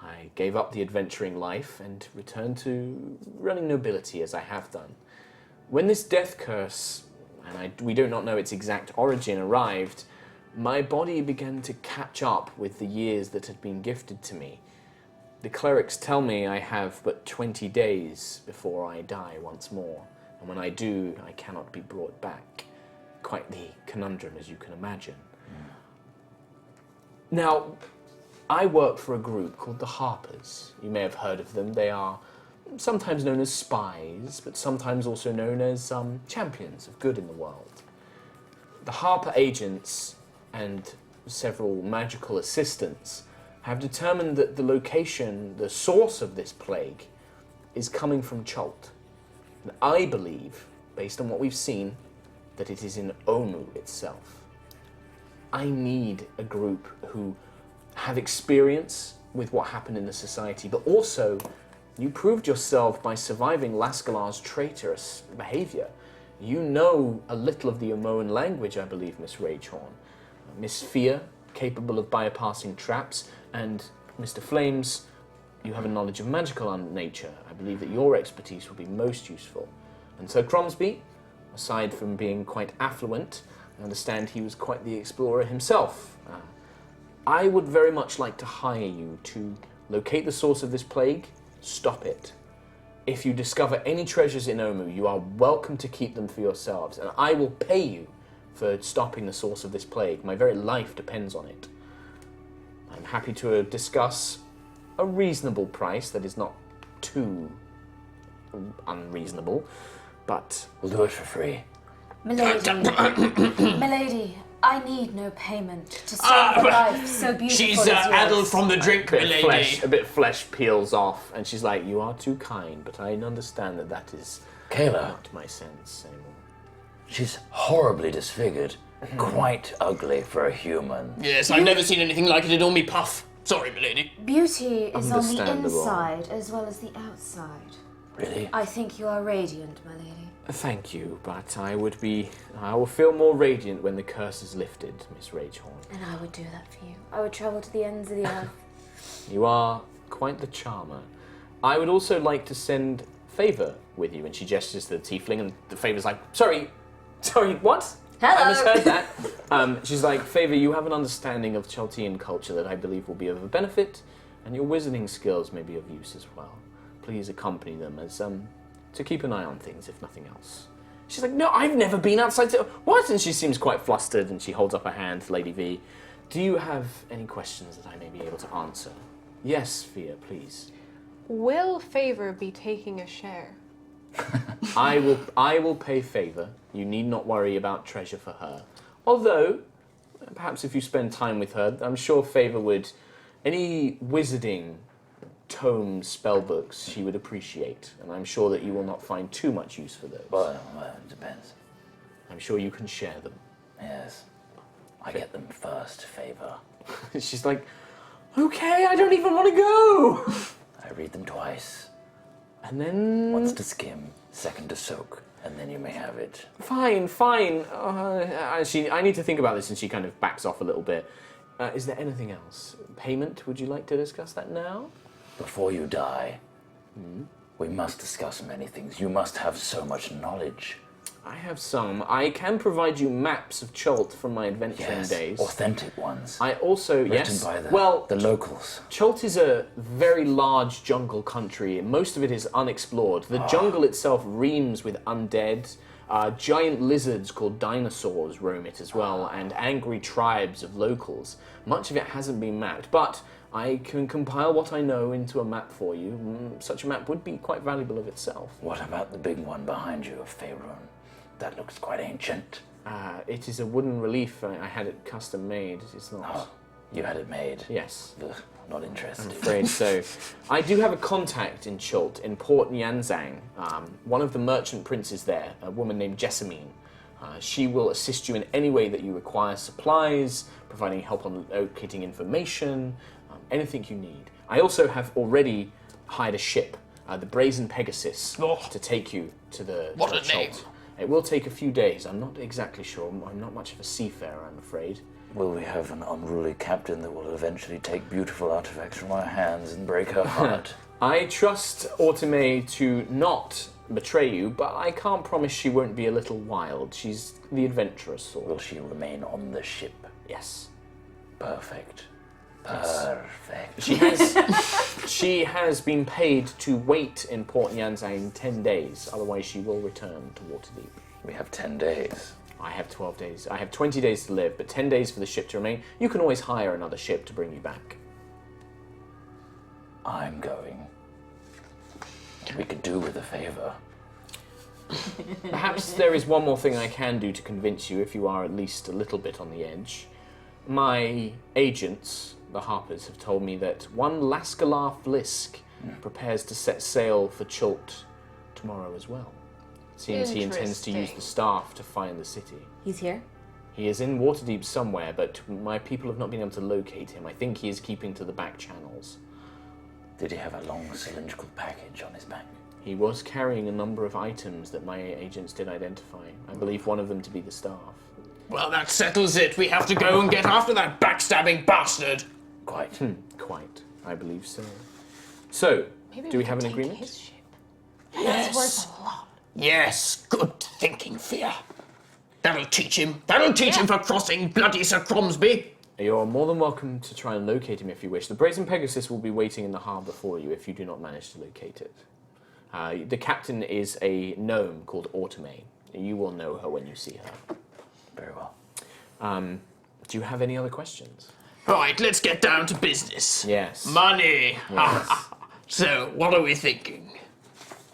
I gave up the adventuring life and returned to running nobility as I have done. When this death curse, and we do not know its exact origin, arrived, my body began to catch up with the years that had been gifted to me. The clerics tell me I have but 20 days before I die once more, and when I do, I cannot be brought back. Quite the conundrum, as you can imagine. Now, I work for a group called the Harpers. You may have heard of them. They are sometimes known as spies, but sometimes also known as champions of good in the world. The Harper agents and several magical assistants have determined that the location, the source of this plague, is coming from Chult. And I believe, based on what we've seen, that it is in Omu itself. I need a group who have experience with what happened in the society, but also you proved yourself by surviving Lascalar's traitorous behavior. You know a little of the Omoan language, I believe, Miss Ragehorn. Miss Fia, capable of bypassing traps, and Mr. Flames, you have a knowledge of magical nature. I believe that your expertise will be most useful. And Sir Cromsby, aside from being quite affluent, I understand he was quite the explorer himself. I would very much like to hire you to locate the source of this plague, stop it. If you discover any treasures in Omu, you are welcome to keep them for yourselves, and I will pay you for stopping the source of this plague. My very life depends on it. I'm happy to discuss a reasonable price that is not too unreasonable, but... We'll do it for free. Milady, Milady, I need no payment to save a life so beautiful She's as yours. addled from the drink, milady. A bit of flesh peels off, and she's like, "You are too kind, but I understand that that is Kayla, not my sense anymore." she's horribly disfigured. Quite ugly for a human. Yes, I've never seen anything like it in all me puff. Sorry, milady. Beauty is on the Understandable. inside as well as the outside. Really? I think you are radiant, my lady. Thank you, but I will feel more radiant when the curse is lifted, Miss Ragehorn. And I would do that for you. I would travel to the ends of the earth. You are quite the charmer. I would also like to send Favor with you, and she gestures to the tiefling, and the Favor's like, sorry, what? Hello. I misheard that. She's like, Favor, you have an understanding of Chaltean culture that I believe will be of a benefit, and your wizarding skills may be of use as well. Please accompany them as, to keep an eye on things, if nothing else. She's like, no, I've never been outside. What? And she seems quite flustered, and she holds up her hand to Lady V. Do you have any questions that I may be able to answer? Yes, Fia, please. Will Favor be taking a share? I will pay Favor. You need not worry about treasure for her. Although, perhaps if you spend time with her, I'm sure Favor would... Any wizarding tome spellbooks she would appreciate, and I'm sure that you will not find too much use for those. Well, it depends. I'm sure you can share them. Yes. I get them first, Favor. She's like, okay, I don't even want to go. I read them twice. And then... Once to skim, second to soak, and then you may have it. Fine. I need to think about this, and she kind of backs off a little bit. Is there anything else? Payment? Would you like to discuss that now? Before you die, we must discuss many things. You must have so much knowledge. I have some. I can provide you maps of Chult from my adventuring days. Authentic ones. I also, Written by the locals. Chult is a very large jungle country. Most of it is unexplored. The jungle itself reams with undead. Giant lizards called dinosaurs roam it as well, and angry tribes of locals. Much of it hasn't been mapped, but I can compile what I know into a map for you. Such a map would be quite valuable of itself. What about the big one behind you of Faerun? That looks quite ancient. It is a wooden relief. I had it custom made. It's not... Oh, you had it made? Yes. Ugh, not interested. I'm afraid so. I do have a contact in Chult, in Port Nyanzang. One of the merchant princes there, a woman named Jessamine. She will assist you in any way that you require supplies, providing help on locating information, anything you need. I also have already hired a ship, the Brazen Pegasus, to take you to the What to a Chult. name. It will take a few days. I'm not exactly sure. I'm not much of a seafarer, I'm afraid. Will we have an unruly captain that will eventually take beautiful artifacts from our hands and break her heart? I trust Automay to not betray you, but I can't promise she won't be a little wild. She's the adventurous sort. Will she remain on the ship? Yes. Perfect. Perfect. She has been paid to wait in Port Nyanzang 10 days, otherwise she will return to Waterdeep. We have 10 days. I have 12 days. I have 20 days to live, but 10 days for the ship to remain. You can always hire another ship to bring you back. I'm going. We could do with a favor. Perhaps there is one more thing I can do to convince you if you are at least a little bit on the edge. My agents, the Harpers, have told me that one Lascalar Flisk prepares to set sail for Chult tomorrow as well. Seems he intends to use the staff to find the city. He's here? He is in Waterdeep somewhere, but my people have not been able to locate him. I think he is keeping to the back channels. Did he have a long cylindrical package on his back? He was carrying a number of items that my agents did identify. I believe one of them to be the staff. Well, that settles it. We have to go and get after that backstabbing bastard. Quite. Quite. I believe so. So, do we have an agreement? His ship. Yes. Worth a lot. Yes, good thinking, Fia. That'll teach him. That'll teach him for crossing bloody Sir Cromsby. You're more than welcome to try and locate him if you wish. The Brazen Pegasus will be waiting in the harbour for you if you do not manage to locate it. The captain is a gnome called Automay. You will know her when you see her. Very well. Do you have any other questions? Right, let's get down to business. Yes. Money. Yes. So, what are we thinking?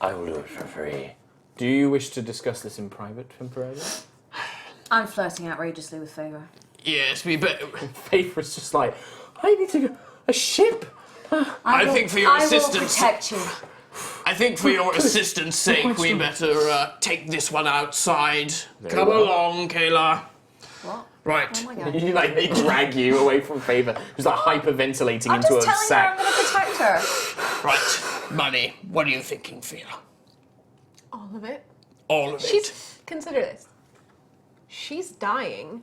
I will do it for free. Do you wish to discuss this in private temporarily? I'm flirting outrageously with Favor. Yes, we better. Favor's just like, I need to go. A ship? I think for your assistance. I will protect you. I think for your assistance' sake, we better take this one outside. Come well. along, Kayla. What? Right. Oh my god. They drag you away from Favor, who's like hyperventilating I'm into just a telling her sack. I'm going to protect her. Right. Money. What are you thinking, Fia? All of it. All of it. She's. Consider this. She's dying.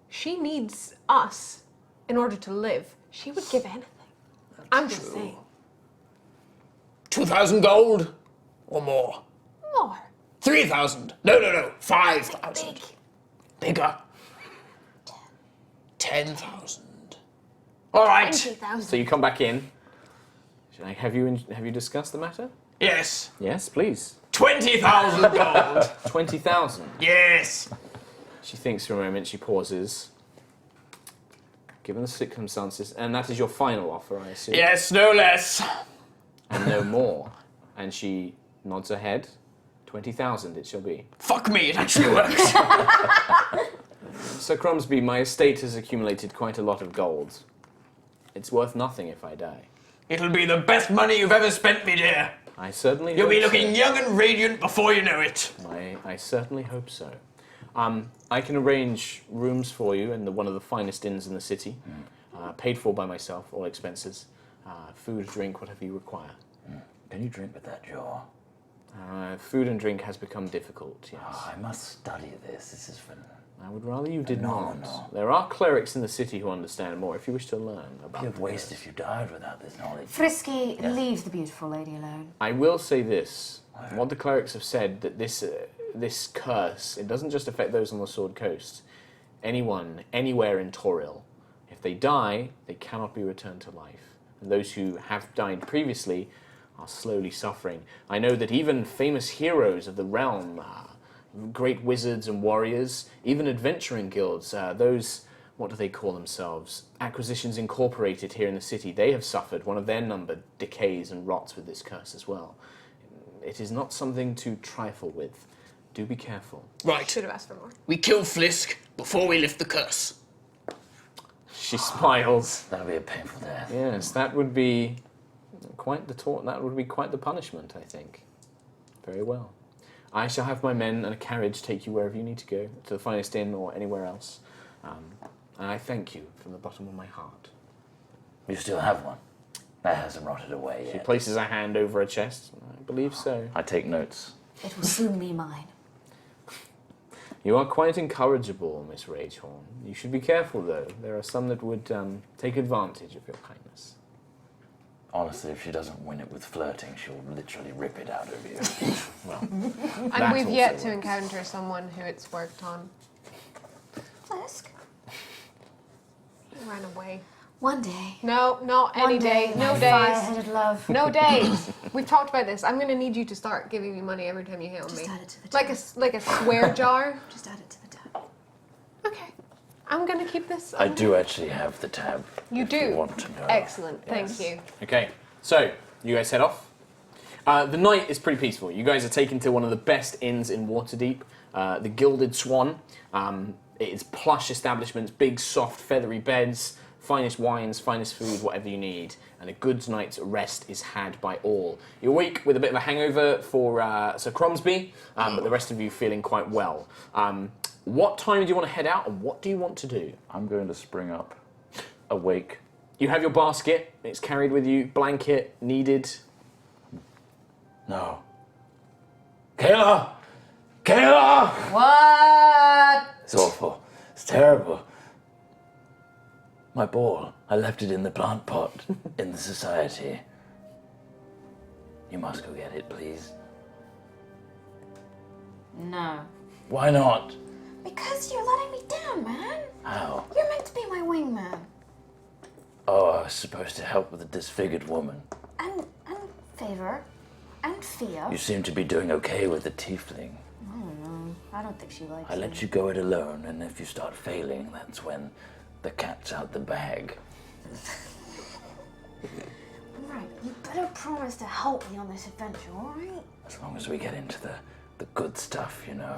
She needs us in order to live. She would give anything. I'm just saying. 2,000 gold? Or more? More. 3,000? No. 5,000. Big. Bigger? 10,000. All right. 20,000. So you come back in. Have you discussed the matter? Yes. Yes, please. 20,000 gold. 20,000. Yes. She thinks for a moment. She pauses. given the circumstances, and that is your final offer, I assume. Yes, no less. And no more. And she nods her head. 20,000 it shall be. Fuck me, it actually works. Sir Crumsby, my estate has accumulated quite a lot of gold. It's worth nothing if I die. It'll be the best money you've ever spent, me dear. I certainly You'll be hope looking so. young and radiant before you know it. I certainly hope so. I can arrange rooms for you in one of the finest inns in the city, paid for by myself, all expenses, food, drink, whatever you require. Can you drink with that jaw? Food and drink has become difficult, yes. Oh, I must study this. This is for... I would rather you did No. not. There are clerics in the city who understand more if you wish to learn about It'd the be a waste curse. if you died without this knowledge. Frisky, leave the beautiful lady alone. I will say this. What the clerics have said, that this curse, it doesn't just affect those on the Sword Coast. Anyone, anywhere in Toril, if they die, they cannot be returned to life. And those who have died previously are slowly suffering. I know that even famous heroes of the realm, great wizards and warriors, even adventuring guilds, those, what do they call themselves? Acquisitions Incorporated here in the city, they have suffered. One of their number decays and rots with this curse as well. It is not something to trifle with. Do be careful. Right. Should have asked for more. We kill Flisk before we lift the curse. She smiles. That'll be a painful death. Yes, that would be quite the punishment, I think. Very well. I shall have my men and a carriage take you wherever you need to go, to the finest inn or anywhere else. And I thank you from the bottom of my heart. You still have one? That hasn't rotted away She yet. places her hand over her chest. I believe so. I take notes. It will soon be mine. You are quite incorrigible, Miss Ragehorn. You should be careful, though. There are some that would take advantage of your kindness. Honestly, if she doesn't win it with flirting, she'll literally rip it out of you. Well, And that we've also yet to works. encounter someone who it's worked on. Flisk? He ran away. One day. No, not any One day. No my days. fire-headed love. No days. We've talked about this. I'm going to need you to start giving me money every time you hit on Just me. add it to the tab. Like a swear jar. Just add it to the tab. Okay. I'm going to keep this. I do actually have the tab. You if do? You want to know. Excellent. Yes. Thank you. Okay, so you guys head off. The night is pretty peaceful. You guys are taken to one of the best inns in Waterdeep, the Gilded Swan. It is plush establishments, big, soft, feathery beds, finest wines, finest food, whatever you need, and a good night's rest is had by all. You awake with a bit of a hangover for Sir Cromsby, but the rest of you feeling quite well. What time do you want to head out, and what do you want to do? I'm going to spring up, awake. You have your basket, it's carried with you, blanket needed. No. Kayla! Kayla! What? It's awful. It's terrible. My ball. I left it in the plant pot in the society. You must go get it, please. No. Why not? Because you're letting me down, man. How? You're meant to be my wingman. Oh, I was supposed to help with a disfigured woman. And favor. And fear. You seem to be doing okay with the tiefling. I don't know. I don't think she likes I me. let you go it alone, and if you start failing, that's when the cat's out the bag. Right, you better promise to help me on this adventure, alright? As long as we get into the good stuff, you know.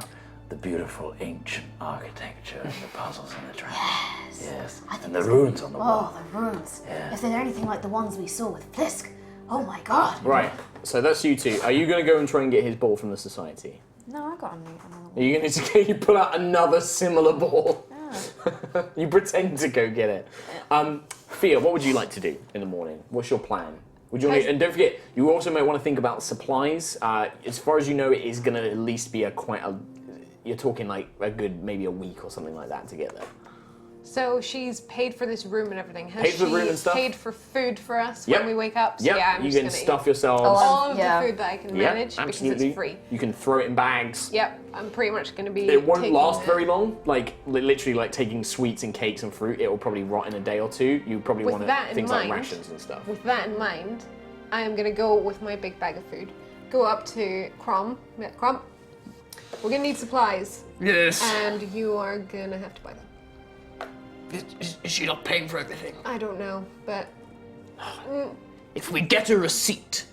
The beautiful ancient architecture and the puzzles and the dragons. Yes. And the runes on the wall. Oh, the runes. Yeah. If they're anything like the ones we saw with Flisk, oh my god. Right, so that's you two. Are you going to go and try and get his ball from the society? No, I got another one. Are you going to you pull out another similar ball? Yeah. You pretend to go get it. Fia, what would you like to do in the morning? What's your plan? Would you and don't forget, you also might want to think about supplies. As far as you know, it is going to at least be you're talking like a good, maybe a week or something like that to get there. So she's paid for this room and everything. Has Paid for the room and stuff? Paid for food for us Yep. when we wake up? So Yep, yeah, I'm you just can gonna stuff eat yourselves. all of Yeah. the food that I can Yep, manage absolutely. because it's free. You can throw it in bags. Yep, I'm pretty much going to be. It won't taking last it. very long. Like literally, like taking sweets and cakes and fruit, it will probably rot in a day or two. You probably With want that in things like mind- rations and stuff. With that in mind, I am going to go with my big bag of food. Go up to Crom. Crom, we're going to need supplies, Yes. and you are going to have to buy them. Is she not paying for everything? I don't know, but If we get a receipt,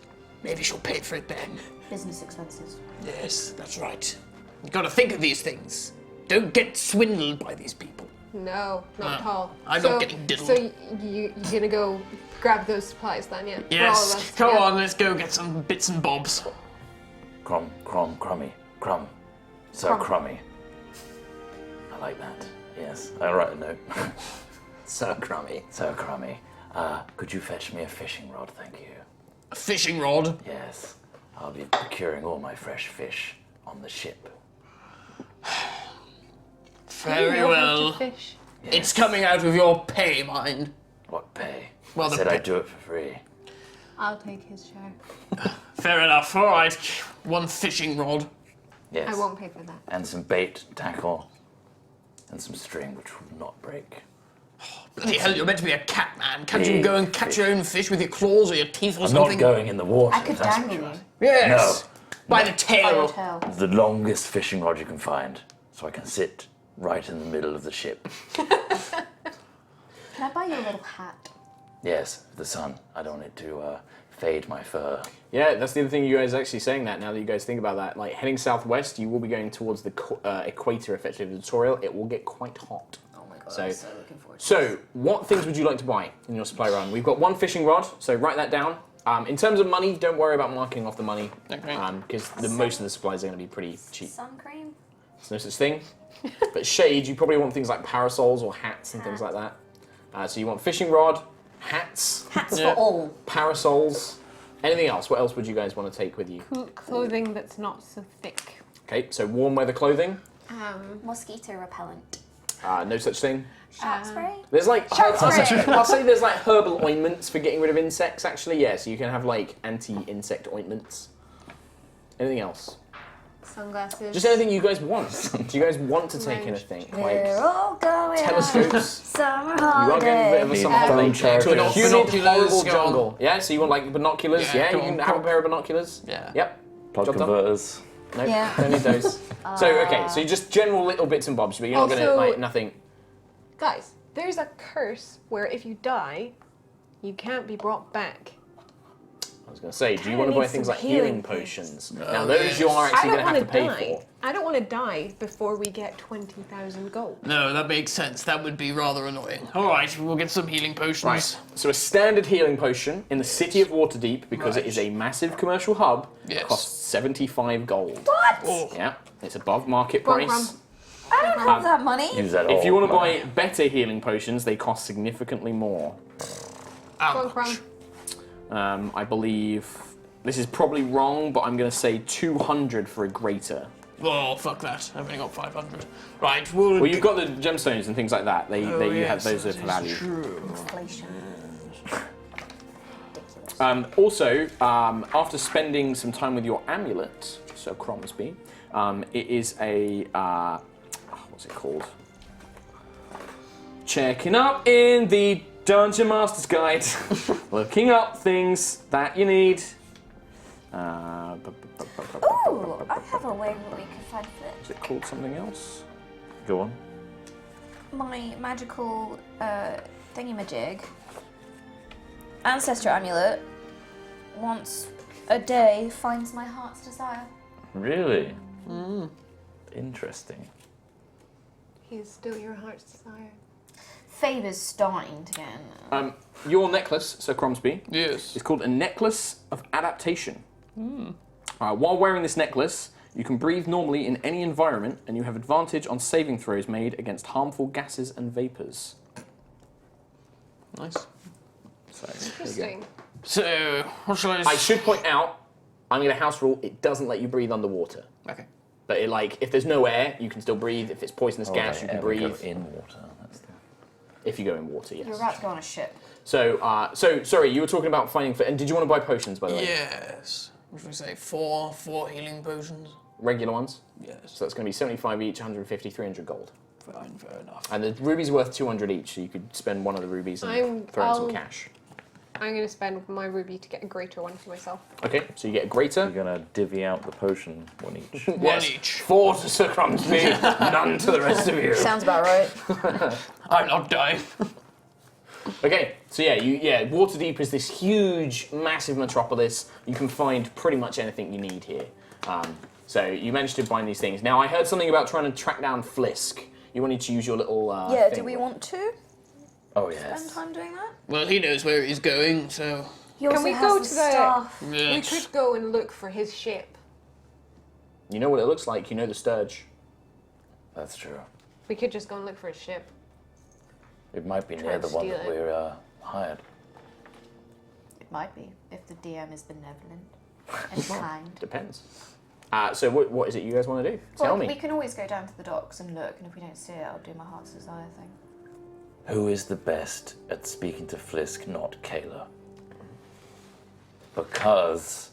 maybe she'll pay for it then. Business expenses. Yes, that's right. You gotta think of these things. Don't get swindled by these people. no, not at all. I'm not getting diddled. So you're gonna go grab those supplies then, yeah? For all of Yes, us, come yeah? on, let's go get some bits and bobs. Crummy. So crummy. I like that. Yes, I'll write a note. So crummy. So crummy. Could you fetch me a fishing rod, thank you? A fishing rod. Yes, I'll be procuring all my fresh fish on the ship. Very You know how well. to fish. It's coming out of your pay, mind. What pay? Well, I the said pay- I'd do it for free. I'll take his share. Fair enough. All right, one fishing rod. Yes. I won't pay for that. And some bait, tackle, and some string, which will not break. Bloody hell, you're meant to be a cat man. Can't you go and catch your own fish with your claws or your teeth or I'm something? not going in the water. I could that's dangle for you. sure. Yes. By the By tail. your tail. The longest fishing rod you can find, so I can sit right in the middle of the ship. Can I buy you a little hat? Yes, the sun. I don't want it to fade my fur. Yeah, that's the other thing you guys are actually saying that now that you guys think about that. Like, heading southwest, you will be going towards the equator, effectively, the tutorial. It will get quite hot. Oh my god, So- I'm so looking forward to So, what things would you like to buy in your supply run? We've got one fishing rod, so write that down. In terms of money, don't worry about marking off the money, Okay. because most of the supplies are going to be pretty cheap. Sun cream? There's no such thing. But shade, you probably want things like parasols or hats and things like that. So you want fishing rod, hats, Hats Yeah. for all. parasols. Anything else? What else would you guys want to take with you? Clothing that's not so thick. Okay, so warm weather clothing. Mosquito repellent. No such thing. Shark spray? There's like spray. I'll say there's like herbal ointments for getting rid of insects. Actually, yeah. So you can have like anti-insect ointments. Anything else? Sunglasses. Just anything you guys want. Do you guys want to take Right. anything We're like all going telescopes? on summer You are getting a bit of a Need summer phone holiday chargers. to a humid, Binoculars, horrible go on. jungle. Yeah. So you want like binoculars? Yeah, Yeah. go You can on. have a pair of binoculars. Yeah. Yep. Plug Job done. converters. No, Yeah. don't need those. So okay, so you just general little bits and bobs, but you're not gonna Also- like nothing. Guys, there's a curse where if you die, you can't be brought back. I was gonna say, do you Kinda want to buy need things some like healing healing things. potions? Now those you are I actually don't gonna have want to to pay die. for. I don't want to die before we get 20,000 gold. No, that makes sense. That would be rather annoying. All right, we'll get some healing potions. Right. So a standard healing potion in the city of Waterdeep, because it Right. is a massive commercial hub, Yes. costs 75 gold. What? Oh, Yeah, it's above market Go on, price. I don't have that money. Use that If you all. want to buy better healing potions, they cost significantly more. how Go on, much? Crumb. I believe this is probably wrong, but I'm going to say 200 for a greater. Oh, fuck that. I've only got 500. Right, we'll... Well, you've got the gemstones and things like that. You have those that for is value. True. Inflation. Also, after spending some time with your amulet, so Cromsby, it is a what's it called? Checking up in the Dungeon Master's Guide, looking up things that you need. Ooh, I have a way where we can find Is fit. it called something else? Go on. My magical thingamajig ancestor amulet once a day finds my heart's desire. Really? Interesting. He is still your heart's desire. Favor's starting to get in there. Your necklace, Sir Cromsby, Yes. is called a necklace of adaptation. While wearing this necklace, you can breathe normally in any environment, and you have advantage on saving throws made against harmful gases and vapors. Nice. So, there you go. Interesting. So, what shall I... I should point out, I'm going to house rule, it doesn't let you breathe underwater. Okay. But it, like, if there's no air, you can still breathe. If it's poisonous gas, you can Ever go breathe. in water. That's the... If you go in water, yes. You're about to go on a ship. So, sorry, you were talking about finding... And did you want to buy potions, by the way? Yes. What should we say? Four healing potions? Regular ones? Yes. So that's going to be 75 each, 150, 300 gold. Fine, fair enough. And the ruby's worth 200 each, so you could spend one of the rubies and throw in some I'll- cash. I'm going to spend my ruby to get a greater one for myself. Okay, so you get a greater. You're gonna divvy out the potion, one each. One each. 4 to Sir Crumsby, none to the rest of you. Sounds about right. I'm not dying. Okay, so Waterdeep is this huge, massive metropolis. You can find pretty much anything you need here. So you managed to find these things. Now, I heard something about trying to track down Flisk. You wanted to use your little Yeah, thing do we with- want to Oh spend yes. time doing that? Well, he knows where he's going, so... He Can also we has go the to the- staff. We Yes. could go and look for his ship. You know what it looks like. You know the Sturge. That's true. We could just go and look for his ship. It might be Try near and the one steal that it. we're hired. It might be, if the DM is benevolent and kind. Depends. So what is it you guys want to do? Tell Well, me. we can always go down to the docks and look, and if we don't see it, I'll do my heart's desire thing. Who is the best at speaking to Flisk, not Kayla? Because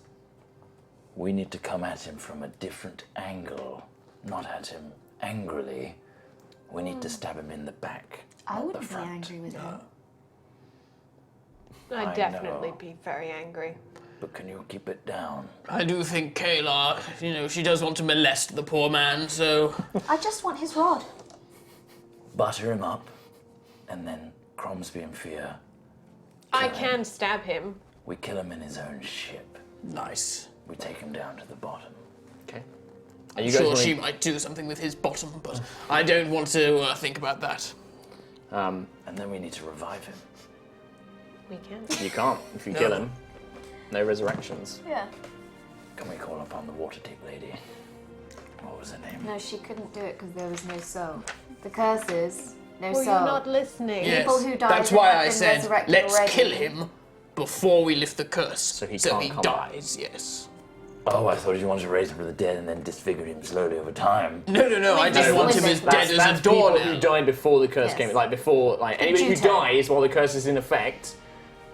we need to come at him from a different angle, not at him angrily. We need to stab him in the back. I not the wouldn't be front. angry with him. I I'd definitely know. be very angry. But can you keep it down? I do think Kayla, she does want to molest the poor man, so... I just want his rod. Butter him up, and then Cromsby and Fear. I Kill him. can stab him. We kill him in his own ship. Nice. We take him down to the bottom. Okay. Are I'm you guys sure wanna- she might do something with his bottom, but I don't want to think about that. And then we need to revive him. We can. You can't if you No. kill him. No resurrections. Yeah. Can we call upon the Waterdeep lady? What was her name? No, she couldn't do it because there was no soul. The curse is no Were you soul. not listening? Yes. People who died That's and why have I been said, resurrected let's already. kill him before we lift the curse. So he can't come back. dies, yes. Oh, I thought you wanted to raise him from the dead and then disfigure him slowly over time. No, I Wait, just this want was him as it. dead That's as a door people who died before the curse Yes. came. Anybody who Juto. dies while the curse is in effect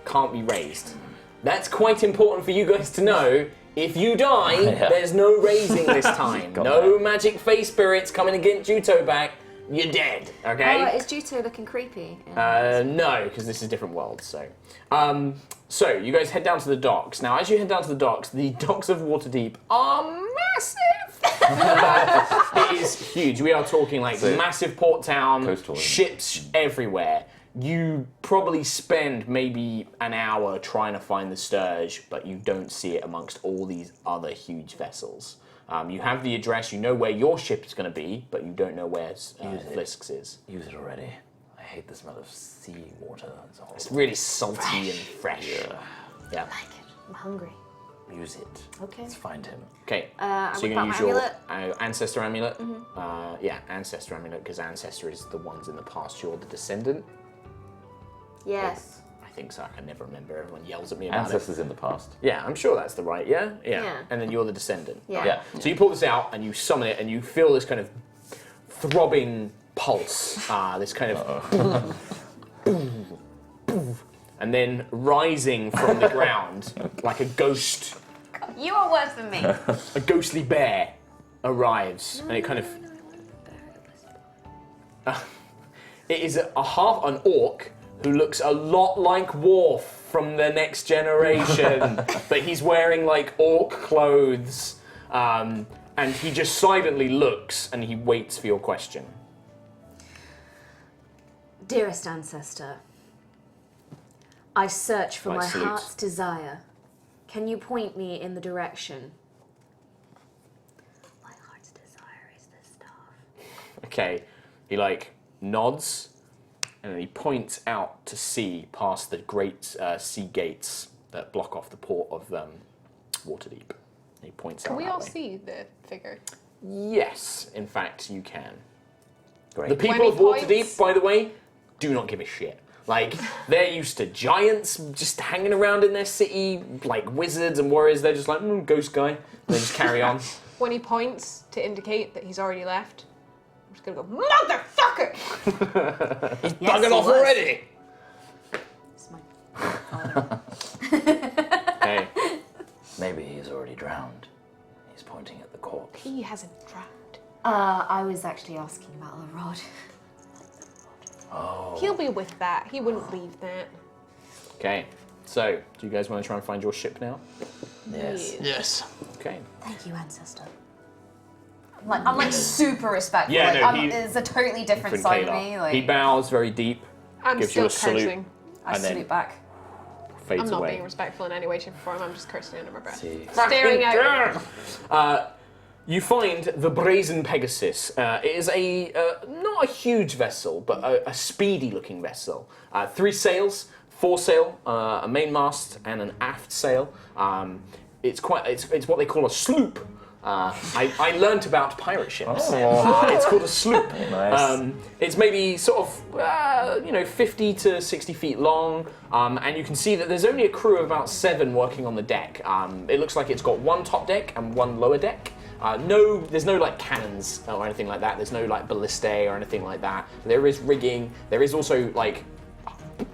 can't be raised. That's quite important for you guys to know. If you die, Yeah. there's no raising this time. Got No magic face spirits coming to get Juto back. You're dead. Okay. Is Juto looking creepy? No, because this is a different world. So you guys head down to the docks. Now, as you head down to the docks of Waterdeep are massive. It is huge. We are talking like So- massive port town, Coastal, isn't it? ships everywhere. You probably spend maybe an hour trying to find the Sturge, but you don't see it amongst all these other huge vessels. You have the address, you know where your ship is going to be, but you don't know where Flisk's is. Use it already. I hate the smell of sea water. It's horrible. It's really salty and fresh. Yeah. I like it. I'm hungry. Use it. Okay. Let's find him. Okay, I so whip you're out going my to use your amulet. ancestor amulet. Yeah, ancestor amulet, because ancestor is the ones in the past. You're the descendant. Yes. I think so. I can never remember. Everyone yells at me about it. Ancestors in the past. Yeah, I'm sure that's the right. Yeah? Yeah. And then you're the descendant. Yeah. Yeah. So you pull this out and you summon it, and you feel this kind of throbbing pulse. This kind of. And then rising from the ground like a ghost. You are worse than me. A ghostly bear arrives, and it kind of. It is a half an orc who looks a lot like Worf from the Next Generation, but he's wearing like orc clothes, and he just silently looks and he waits for your question. Dearest ancestor, I search for Like my salute. heart's desire. Can you point me in the direction? My heart's desire is the staff. Okay, he like nods, and then he points out to sea past the great sea gates that block off the port of Waterdeep. He points out Can we that all way. see the figure? Yes, in fact, you can. Great. The people When of he Waterdeep, points- by the way, do not give a shit. Like, they're used to giants just hanging around in their city, like wizards and warriors. They're just like, ghost guy. And they just carry on. When he points to indicate that he's already left, I'm just gonna go, motherfucker! Bugging off already! It's my father. Okay. Maybe he's already drowned. He's pointing at the corpse. He hasn't drowned. I was actually asking about the rod. Oh. He'll be with that. He wouldn't leave that. Okay. So, do you guys want to try and find your ship now? Yes. Yes. Okay. Thank you, ancestor. I'm like super respectful. Yeah, like, no, it's a totally different side of me. Like, He bows very deep, I'm gives still you a salute, cursing. I and then salute back. fades I'm not away. being respectful in any way, shape, or form. I'm just cursing under my breath. See. Staring out. You find the Brazen Pegasus. It is not a huge vessel, but a speedy-looking vessel. 3 sails, 4 sail, a mainmast, and an aft sail. It's what they call a sloop. I learnt about pirate ships. It's called a sloop. Nice. It's maybe sort of 50 to 60 feet long, and you can see that there's only a crew of about 7 working on the deck. It looks like it's got 1 top deck and 1 lower deck. There's no like cannons or anything like that. There's no like ballistae or anything like that. There is rigging. There is also like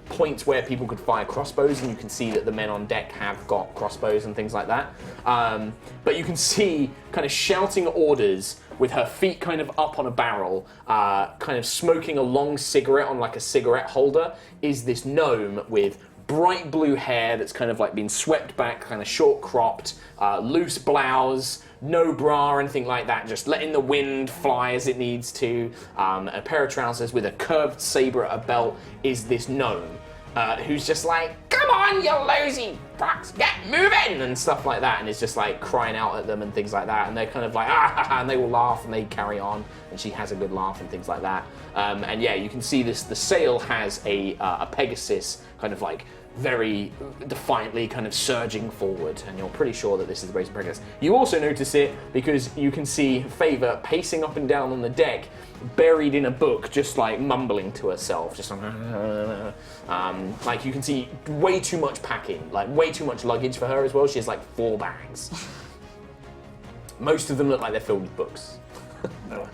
points where people could fire crossbows, and you can see that the men on deck have got crossbows and things like that. But you can see kind of shouting orders with her feet kind of up on a barrel, kind of smoking a long cigarette on like a cigarette holder, is this gnome with bright blue hair that's kind of like been swept back, kind of short cropped, loose blouse, no bra or anything like that, just letting the wind fly as it needs to. A pair of trousers with a curved saber at a belt is this gnome, who's just like, "Come on, you lazy fucks, get moving!" and stuff like that, and is just like crying out at them and things like that, and they're kind of like, ah, and they will laugh and they carry on, and she has a good laugh and things like that. And yeah, you can see this. The sail has a Pegasus kind of like very defiantly kind of surging forward, and you're pretty sure that this is the Brazen Pegasus. You also notice it because you can see Favor pacing up and down on the deck, buried in a book, just like mumbling to herself, just like you can see way too much packing, like way too much luggage for her as well. She has like 4 bags. Most of them look like they're filled with books.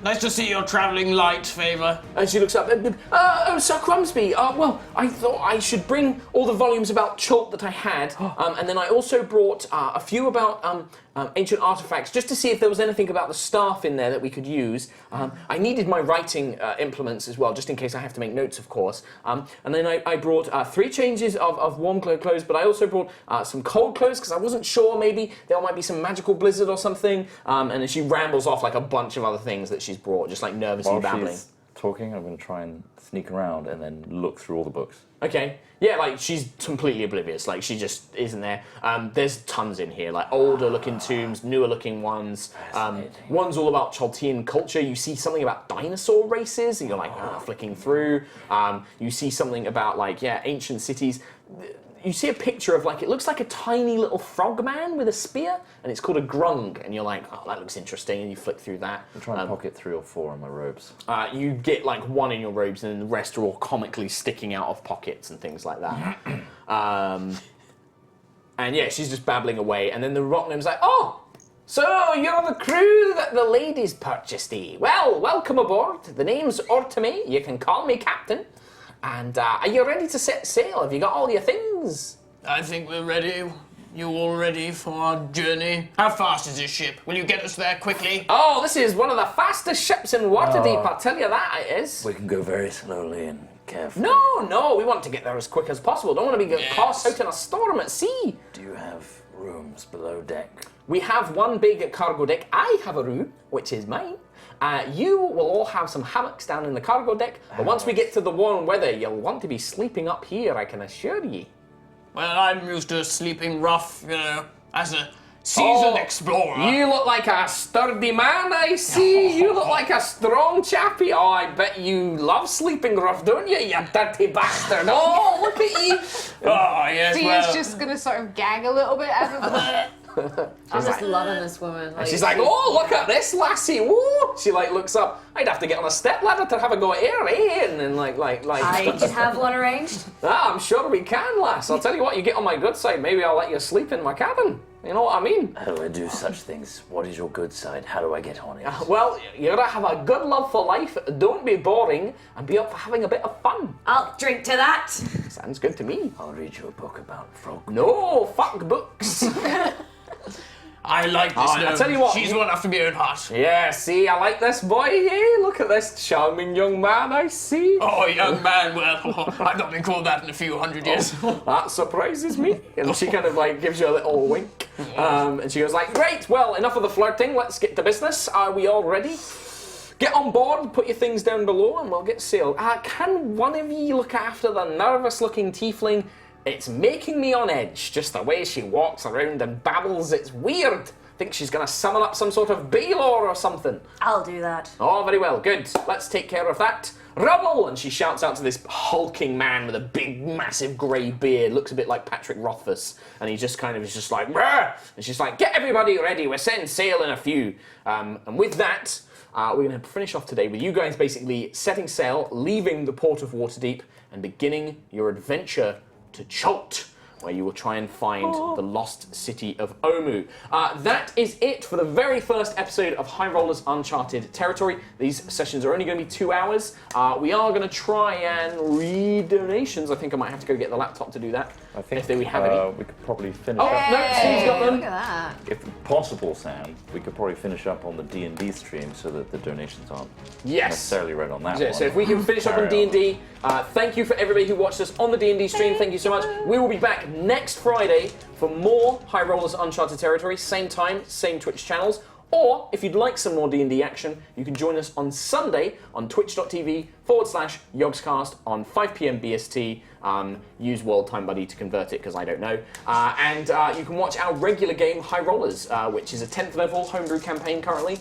Nice to see you're traveling light, Favor. And she looks up, Sir Crumsby, well, I thought I should bring all the volumes about Chult that I had, and then I also brought a few about ancient artifacts, just to see if there was anything about the staff in there that we could use. I needed my writing implements as well, just in case I have to make notes, of course. And then I brought 3 changes of warm clothes, but I also brought some cold clothes, because I wasn't sure, maybe there might be some magical blizzard or something. And then she rambles off like a bunch of other things that she's brought, just like nervously While babbling. she's talking, I'm going to try and sneak around and then look through all the books. Okay. Yeah, like she's completely oblivious. Like she just isn't there. There's tons in here, like older looking tombs, newer looking ones. One's all about Chaltean culture. You see something about dinosaur races, and you're like flicking through. You see something about like ancient cities. You see a picture of like, it looks like a tiny little frog man with a spear, and it's called a grung, and you're like, oh, that looks interesting, and you flick through that. I'll try and pocket 3 or 4 in my robes. You get like 1 in your robes, and then the rest are all comically sticking out of pockets and things like that. And yeah, she's just babbling away, and then the rock gnome's like, "Oh, so you're the crew that the ladies purchased, eh? Well, welcome aboard. The name's Ortame. You can call me Captain. And are you ready to set sail? Have you got all your things?" I think we're ready. You all ready for our journey? How fast is this ship? Will you get us there quickly? Oh, this is one of the fastest ships in Waterdeep, I'll tell you that it is. We can go very slowly and carefully. No, we want to get there as quick as possible. Don't want to be caught out in a storm at sea. Do you have rooms below deck? We have 1 big cargo deck. I have a room, which is mine. You will all have some hammocks down in the cargo deck, but once we get to the warm weather, you'll want to be sleeping up here, I can assure you. Well, I'm used to sleeping rough, as a seasoned explorer. You look like a sturdy man, I see. You look like a strong chappy. Oh, I bet you love sleeping rough, don't you, you dirty bastard? Oh, look at you. Oh, yes, Thea's just gonna sort of gag a little bit as of I'm just loving this woman. And she's like, "Oh, look at this lassie! Whoa!" She like looks up. I'd have to get on a step ladder to have a go at her, eh? And then like. I can have one arranged. I'm sure we can, lass. I'll tell you what. You get on my good side, maybe I'll let you sleep in my cabin. You know what I mean? How do I do such things? What is your good side? How do I get on it? Well, you gotta have a good love for life. Don't be boring, and be up for having a bit of fun. I'll drink to that. Sounds good to me. I'll read you a book about frog. No, fuck books. I like this I gnome. tell you what, She's one after my own heart. Yeah, see, I like this boy here. Look at this charming young man I see. Oh, young man, well, I've not been called that in a few hundred years. That surprises me. And she kind of like gives you a little wink. And she goes like, great, well, enough of the flirting. Let's get to business. Are we all ready? Get on board, put your things down below, and we'll get sailed. Can one of you look after the nervous-looking tiefling? It's making me on edge, just the way she walks around and babbles. It's weird. I think she's going to summon up some sort of Baylor or something. I'll do that. Oh, very well, good. Let's take care of that. Rubble! And she shouts out to this hulking man with a big, massive grey beard. Looks a bit like Patrick Rothfuss. And he just kind of is just like, "Brr!" And she's like, get everybody ready. We're setting sail in a few. And with that, we're going to finish off today with you guys basically setting sail, leaving the port of Waterdeep, and beginning your adventure to Chult, where you will try and find the lost city of Omu. That is it for the very first episode of High Rollers Uncharted Territory. These sessions are only going to be 2 hours. We are going to try and read donations. I think I might have to go get the laptop to do that. I think if we have any. we could probably finish Oh, up. no, Steve's got them. Look at that. If possible, Sam, we could probably finish up on the D&D stream so that the donations aren't Yes. necessarily read on that Yeah, one. so if we can finish up on Carry on. D&D, thank you for everybody who watched us on the D&D stream. Thank you so much. We will be back next Friday for more High Rollers Uncharted Territory. Same time, same Twitch channels. Or, if you'd like some more D&D action, you can join us on Sunday on twitch.tv/Yogscast on 5 p.m. BST. Use World Time Buddy to convert it, because I don't know. And you can watch our regular game, High Rollers, which is a 10th level homebrew campaign currently,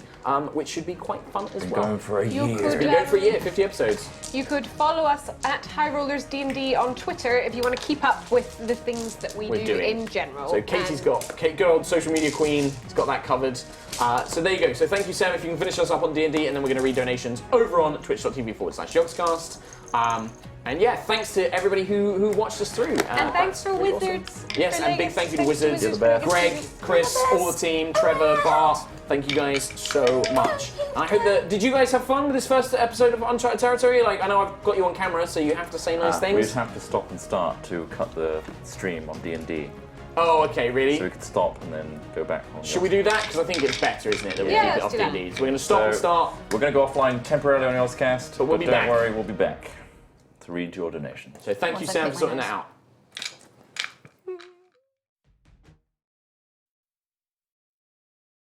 which should be quite fun as well. Going for a You year. could, It's been going for a year, 50 episodes. You could follow us at High Rollers D&D on Twitter if you want to keep up with the things that we We're do doing. in general. So Katie's And got, Kate, good old social media queen, has got that covered. So there you go. So thank you, Sam, if you can finish us up on D&D, and then we're going to read donations over on twitch.tv/Yogscast. And yeah, thanks to everybody who watched us through. And thanks for really awesome. Wizards. Yes, for and letting big us- thank you to thanks Wizards. You're the for letting best. us Greg, do this. Chris, all the team, Trevor, Bart, thank you guys so much. And I hope that, did you guys have fun with this first episode of Uncharted Territory? Like, I know I've got you on camera, so you have to say nice We'd things. have to stop and start to cut the stream on D&D. Oh, okay, really? So we could stop and then go back on. Should we do that? Because I think it's better, isn't it, that we Yeah, keep it let's off do that. D&D. So we're going to stop and So- start. We're going to go offline temporarily on Yogscast, But we'll be don't back. worry, we'll be back to read your donations. So thank you, Once I Sam, click for my sorting nose. that out.